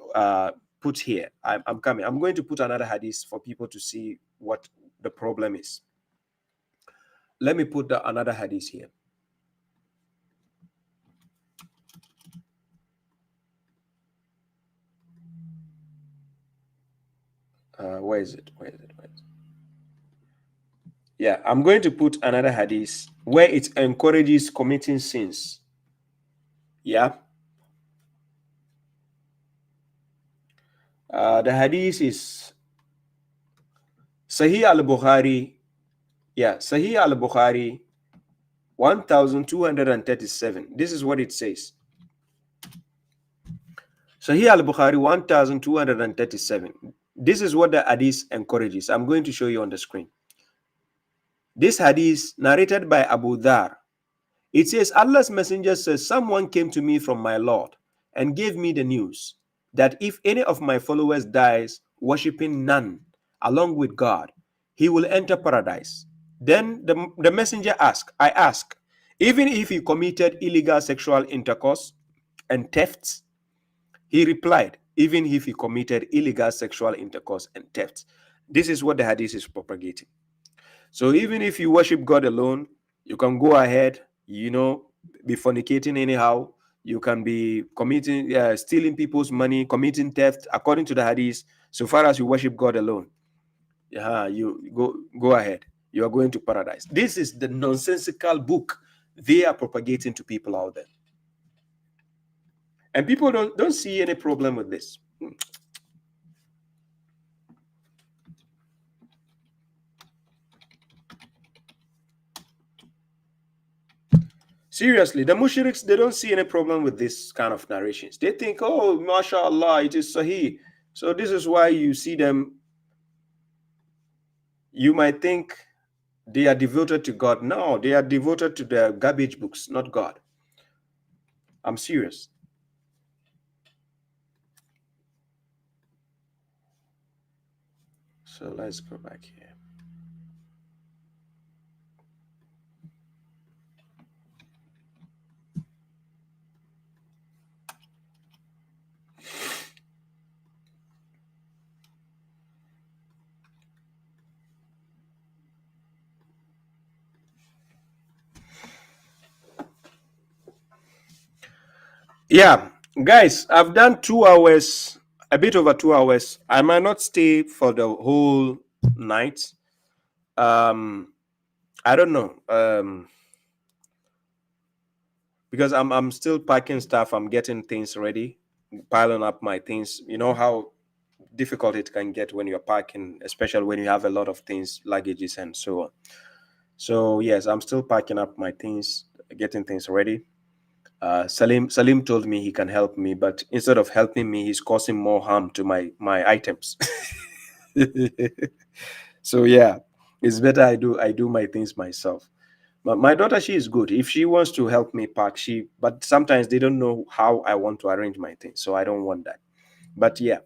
put here, I'm coming. I'm going to put another hadith for people to see what the problem is. Let me put another hadith here. Where is it? Yeah, I'm going to put another hadith where it encourages committing sins. Yeah. The hadith is Sahih al-Bukhari. Yeah, Sahih al-Bukhari 1237. This is what it says. Sahih al-Bukhari 1237. This is what the hadith encourages. I'm going to show you on the screen. This hadith narrated by Abu Dhar. It says, Allah's messenger says, someone came to me from my Lord and gave me the news that if any of my followers dies worshipping none along with God, he will enter paradise. Then the messenger asked, I ask, even if he committed illegal sexual intercourse and thefts? He replied, even if he committed illegal sexual intercourse and thefts. This is what the hadith is propagating. So even if you worship God alone, you can go ahead, be fornicating anyhow. You can be committing, stealing people's money, committing theft, according to the hadith. So far as you worship God alone, you go ahead. You are going to paradise. This is the nonsensical book they are propagating to people out there. And people don't see any problem with this. Seriously, the mushriks, they don't see any problem with this kind of narrations. They think, oh, mashallah, it is sahih. So this is why you see them. You might think they are devoted to God. No, they are devoted to their garbage books, not God. I'm serious. So let's go back here. Yeah, guys, I've done 2 hours, a bit over 2 hours. I might not stay for the whole night. I don't know. Because I'm still packing stuff. I'm getting things ready, piling up my things. You know how difficult it can get when you're packing, especially when you have a lot of things, luggages and so on. So yes, I'm still packing up my things, getting things ready. Salim told me he can help me, but instead of helping me, he's causing more harm to my items. So yeah, it's better I do my things myself. But my daughter, she is good. If she wants to help me pack, but sometimes they don't know how I want to arrange my things, so I don't want that. But yeah,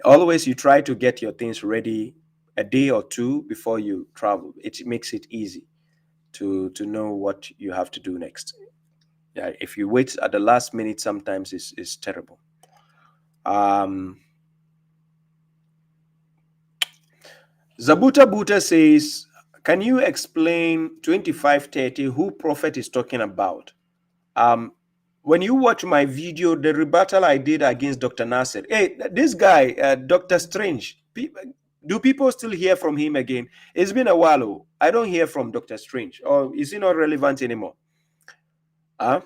always you try to get your things ready a day or two before you travel. It makes it easy to know what you have to do next. Yeah, if you wait at the last minute, sometimes it's terrible. Zabuta Buta says, can you explain 2530 who prophet is talking about? When you watch my video, the rebuttal I did against Dr. Nasser, hey, this guy, Dr. Strange, Do people still hear from him again? It's been a while. Oh. I don't hear from Dr. Strange. Or is he not relevant anymore? Huh?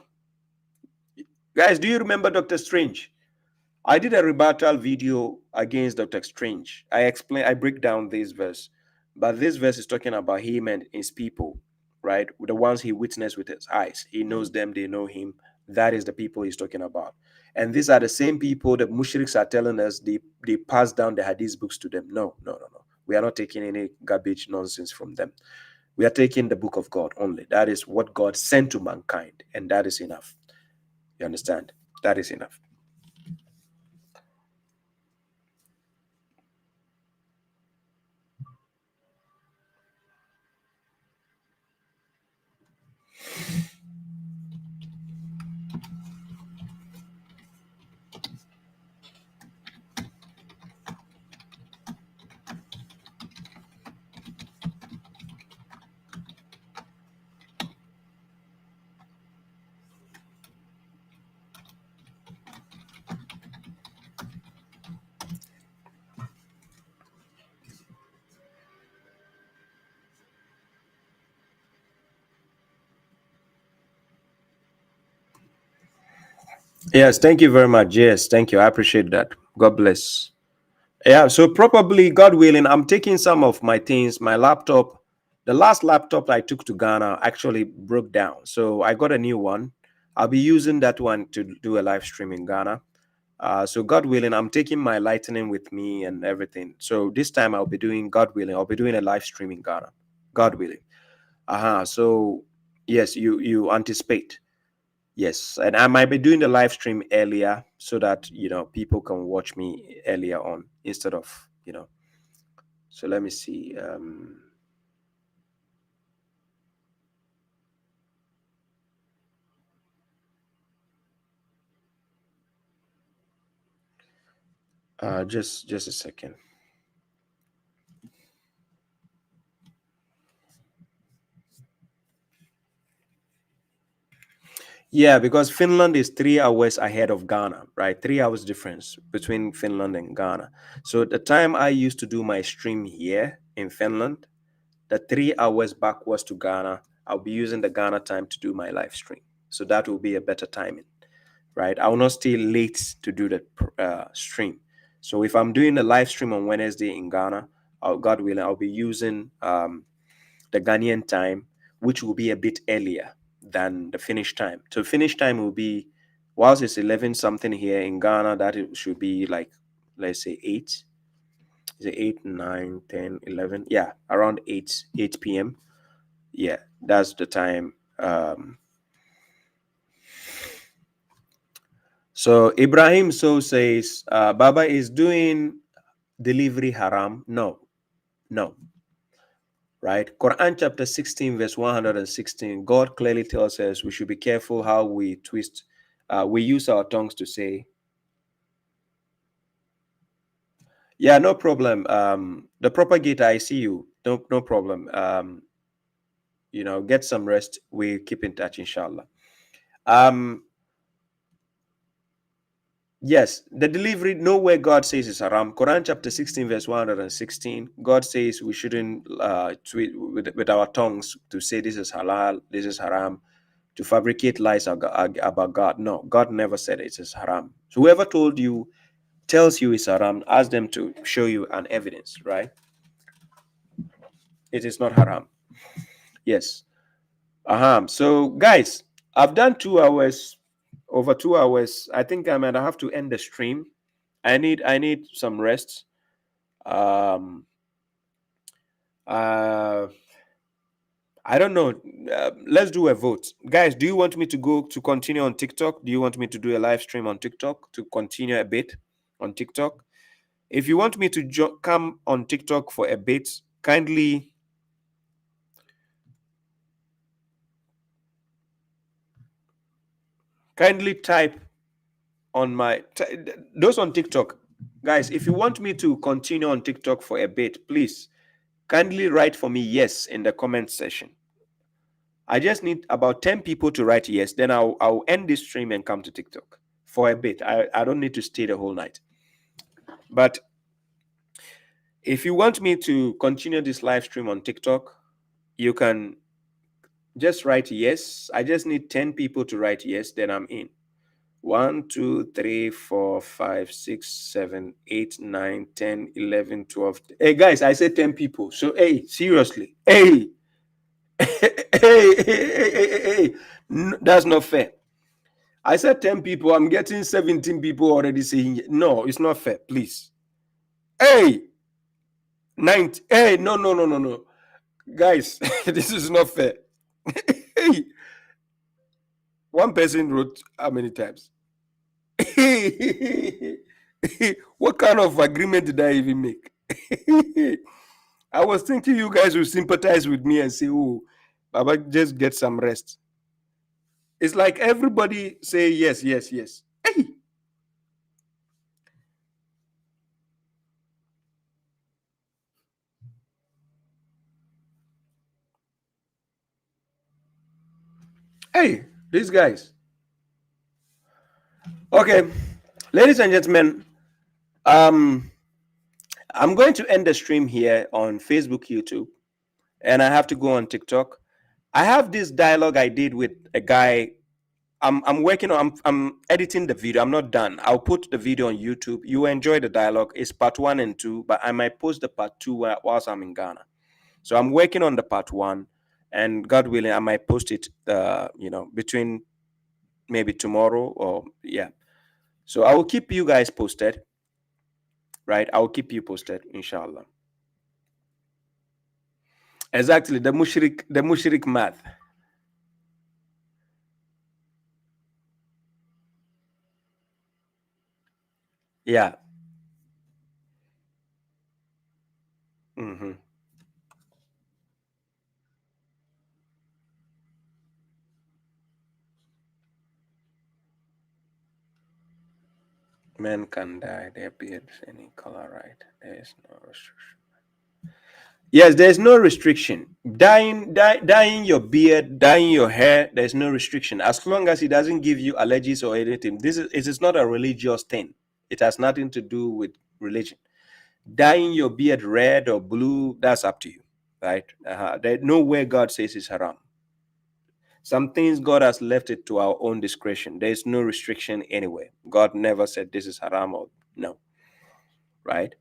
Guys, do you remember Dr. Strange? I did a rebuttal video against Dr. Strange. I break down this verse. But this verse is talking about him and his people, right? The ones he witnessed with his eyes. He knows them, they know him. That is the people he's talking about. And these are the same people that mushriks are telling us they pass down the hadith books to them. No. We are not taking any garbage nonsense from them. We are taking the book of God only. That is what God sent to mankind. And that is enough. You understand? That is enough. Yes, thank you very much. Yes, thank you. I appreciate that. God bless. Yeah, so probably, God willing, I'm taking some of my things. My laptop, the last laptop I took to Ghana actually broke down. So I got a new one. I'll be using that one to do a live stream in Ghana. So God willing, I'm taking my lightning with me and everything. So this time I'll be doing, God willing, I'll be doing a live stream in Ghana. God willing. So yes, you anticipate. Yes, and I might be doing the live stream earlier so that, people can watch me earlier on instead of, So let me see. Just a second. Yeah, because Finland is 3 hours ahead of Ghana, right? 3 hours difference between Finland and Ghana. So the time I used to do my stream here in Finland, the 3 hours backwards to Ghana, I'll be using the Ghana time to do my live stream. So that will be a better timing, right? I will not stay late to do the stream. So if I'm doing a live stream on Wednesday in Ghana, God willing, I'll be using the Ghanaian time, which will be a bit earlier than the finish time. So finish time will be, whilst it's 11 something here in Ghana, that it should be like, let's say 8. Is it 8, 9, 10, 11? Yeah, around 8 p.m. Yeah, that's the time. So Ibrahim so says, Baba is doing delivery haram. No. Right? Quran chapter 16, verse 116, God clearly tells us we should be careful how we twist, we use our tongues to say. Yeah, no problem. The propagator, I see you. No problem. Get some rest. We keep in touch, inshallah. Yes, the delivery, nowhere God says it's haram. Quran chapter 16, verse 116, God says we shouldn't tweet with our tongues to say this is halal, this is haram, to fabricate lies about God. No, God never said it is haram. So whoever tells you it's haram, ask them to show you an evidence, right? It is not haram. Yes. So guys, I've done 2 hours. Over 2 hours. I think I might have to end the stream. I need some rest. I don't know. Let's do a vote, guys. Do you want me to continue on TikTok? Do you want me to do a live stream on TikTok to continue a bit on TikTok? If you want me to come on TikTok for a bit, kindly type on those on TikTok, guys. If you want me to continue on TikTok for a bit, please kindly write for me yes in the comment section. I just need about 10 people to write yes. Then I'll end this stream and come to TikTok for a bit. I don't need to stay the whole night. But If you want me to continue this live stream on TikTok, you can just write yes. I just need 10 people to write yes, then I'm in. 1, 2, 3, 4, 5, 6, 7, 8, 9, 10, 11, 12. Hey, guys, I said 10 people. So, hey, seriously. Hey. Hey. No, that's not fair. I said 10 people. I'm getting 17 people already saying, no, it's not fair. Please. Hey. 90. Hey, no. Guys, this is not fair. Hey. One person wrote how many times? What kind of agreement did I even make? I was thinking you guys would sympathize with me and say, oh, Baba, just get some rest. It's like everybody say yes. Hey. Hey, these guys. Okay, ladies and gentlemen, I'm going to end the stream here on Facebook, YouTube, and I have to go on TikTok. I have this dialogue I did with a guy. I'm working on. I'm editing the video. I'm not done. I'll put the video on YouTube. You enjoy the dialogue. It's part 1 and 2, but I might post the part 2 whilst I'm in Ghana. So I'm working on the part 1, and God willing, I might post it. Between maybe tomorrow or yeah. So I will keep you guys posted. Right, I will keep you posted, inshallah. Exactly, the mushrik math. Yeah. Men can dye their beards any color, right? There is no restriction. Yes, there's no restriction. Dyeing your beard, dyeing your hair, there's no restriction. As long as it doesn't give you allergies or anything. It is not a religious thing. It has nothing to do with religion. Dyeing your beard red or blue, that's up to you, right? There's nowhere God says it's haram. Some things God has left it to our own discretion. There's no restriction anywhere. God never said this is haram or no, right?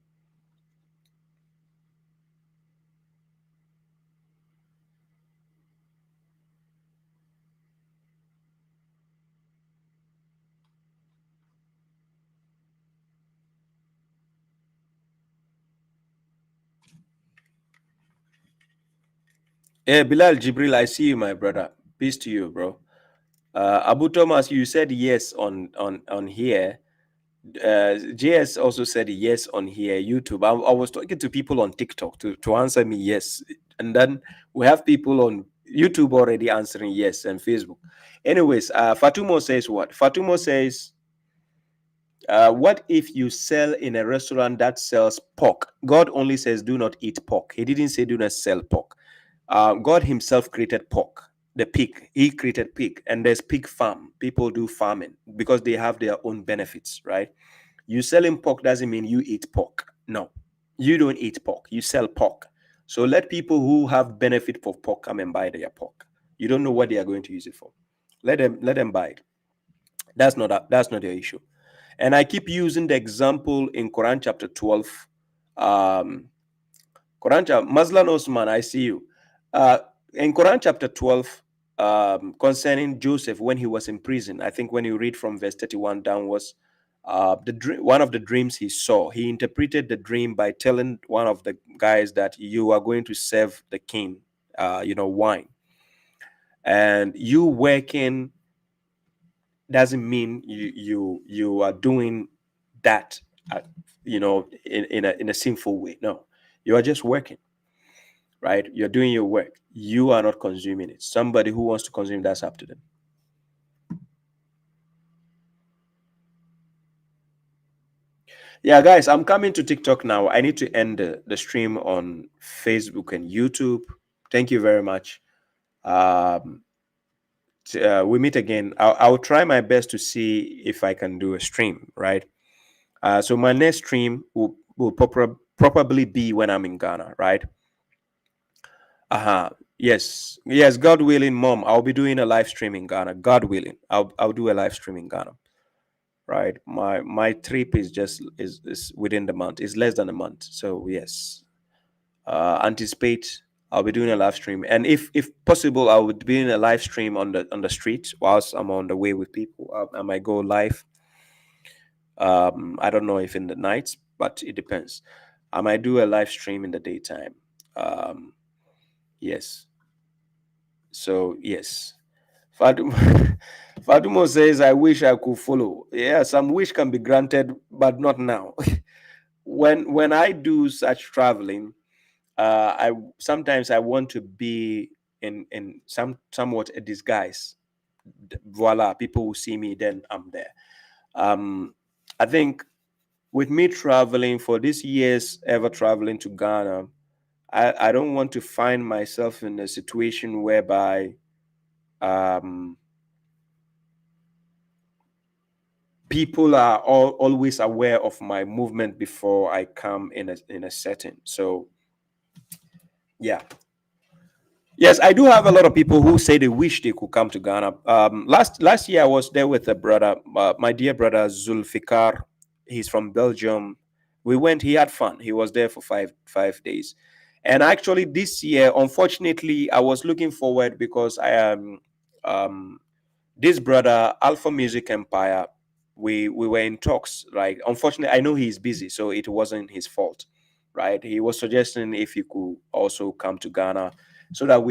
Hey, Bilal Jibril, I see you, my brother. Peace to you, bro. Abu Thomas, you said yes on here. JS also said yes on here. YouTube. I was talking to people on TikTok to answer me yes, and then we have people on YouTube already answering yes, and Facebook. Anyways, Fatumo says what? Fatumo says, what if you sell in a restaurant that sells pork? God only says do not eat pork. He didn't say do not sell pork. God himself created pork, the pig. He created pig, and there's pig farm. People do farming because they have their own benefits, right? You selling pork doesn't mean you eat pork. No, you don't eat pork. You sell pork. So let people who have benefit for pork come and buy their pork. You don't know what they are going to use it for. Let them buy it. That's not the issue. And I keep using the example in Quran chapter 12. Muslim Osman, I see you. In Quran chapter 12, concerning Joseph when he was in prison, I think when you read from verse 31 downwards, one of the dreams he saw, he interpreted the dream by telling one of the guys that you are going to serve the king, wine. And you working doesn't mean you are doing that, in a sinful way. No, you are just working. Right? You're doing your work. You are not consuming it. Somebody who wants to consume, that's up to them. Yeah, guys, I'm coming to TikTok now. I need to end the stream on Facebook and YouTube. Thank you very much. We meet again. I'll try my best to see if I can do a stream, right? So my next stream will probably be when I'm in Ghana, right? Yes, God willing, Mom, I'll be doing a live stream in Ghana. God willing, I'll do a live stream in Ghana. Right, my trip is just is within the month. It's less than a month, so yes, anticipate I'll be doing a live stream, and if possible, I would be in a live stream on the street whilst I'm on the way with people. I might go live. I don't know if in the nights, but it depends. I might do a live stream in the daytime. Yes. So yes, Fadumo says, I wish I could follow. Yeah, some wish can be granted, but not now. when I do such traveling, I sometimes I want to be in somewhat a disguise. Voila, people will see me, then I'm there. I think with me traveling for this years, ever traveling to Ghana, I don't want to find myself in a situation whereby people are always aware of my movement before I come in a setting. So yeah, yes, I do have a lot of people who say they wish they could come to Ghana. Last year I was there with a brother, my dear brother Zulfikar. He's from Belgium. We went. He had fun. He was there for five days. And actually this year, unfortunately, I was looking forward because I am this brother Alpha Music Empire. We were in talks. Like, unfortunately, I know he's busy, so it wasn't his fault, right? He was suggesting if he could also come to Ghana, so that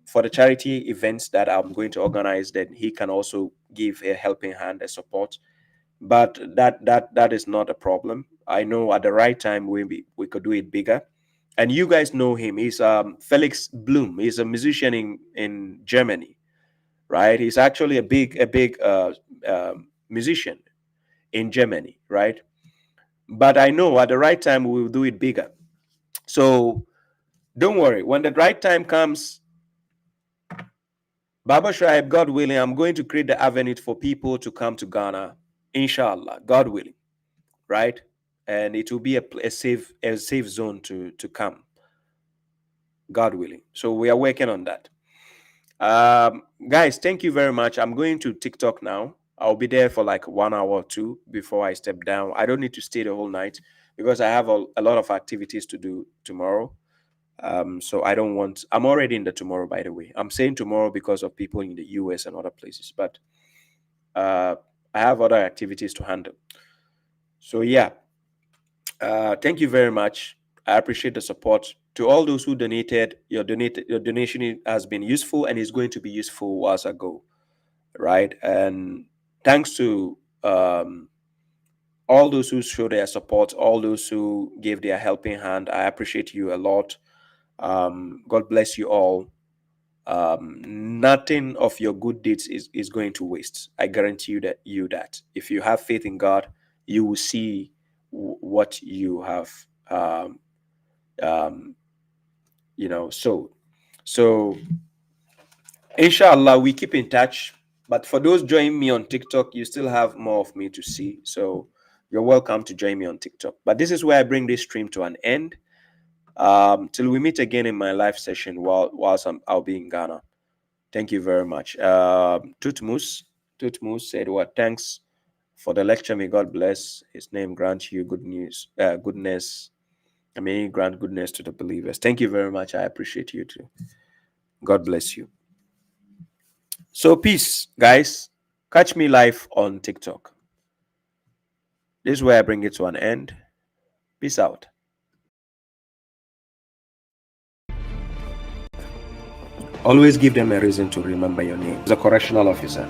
for the charity events that I'm going to organize, that he can also give a helping hand, a support. But that is not a problem. I know at the right time we could do it bigger. And you guys know him. He's Felix Bloom. He's a musician in Germany, right? He's actually a big musician in Germany, right? But I know at the right time we will do it bigger. So don't worry. When the right time comes, Baba Shuaib, God willing, I'm going to create the avenue for people to come to Ghana, inshallah, God willing, right? And it will be a safe zone to come, God willing. So we are working on that. Guys, thank you very much. I'm going to TikTok now. I'll be there for like 1 hour or two before I step down. I don't need to stay the whole night because I have a lot of activities to do tomorrow. So I don't want, I'm already in the tomorrow, by the way. I'm saying tomorrow because of people in the US and other places, but I have other activities to handle. So yeah, thank you very much. I appreciate the support. To all those who donated, your donation has been useful and is going to be useful as I go, right? And thanks to all those who show their support, all those who gave their helping hand. I appreciate you a lot. God bless you all. Nothing of your good deeds is going to waste. I guarantee you that. If you have faith in God, you will see what you have, So inshallah, we keep in touch. But for those joining me on TikTok, you still have more of me to see. So you're welcome to join me on TikTok. But this is where I bring this stream to an end. Till we meet again in my live session whilst I'll be in Ghana. Thank you very much. Tutmus said, "What? Thanks for the lecture. May God bless His name. Grant you goodness. I may grant goodness to the believers." Thank you very much. I appreciate you too. God bless you. So peace, guys. Catch me live on TikTok. This is where I bring it to an end. Peace out. Always give them a reason to remember your name. The correctional officer.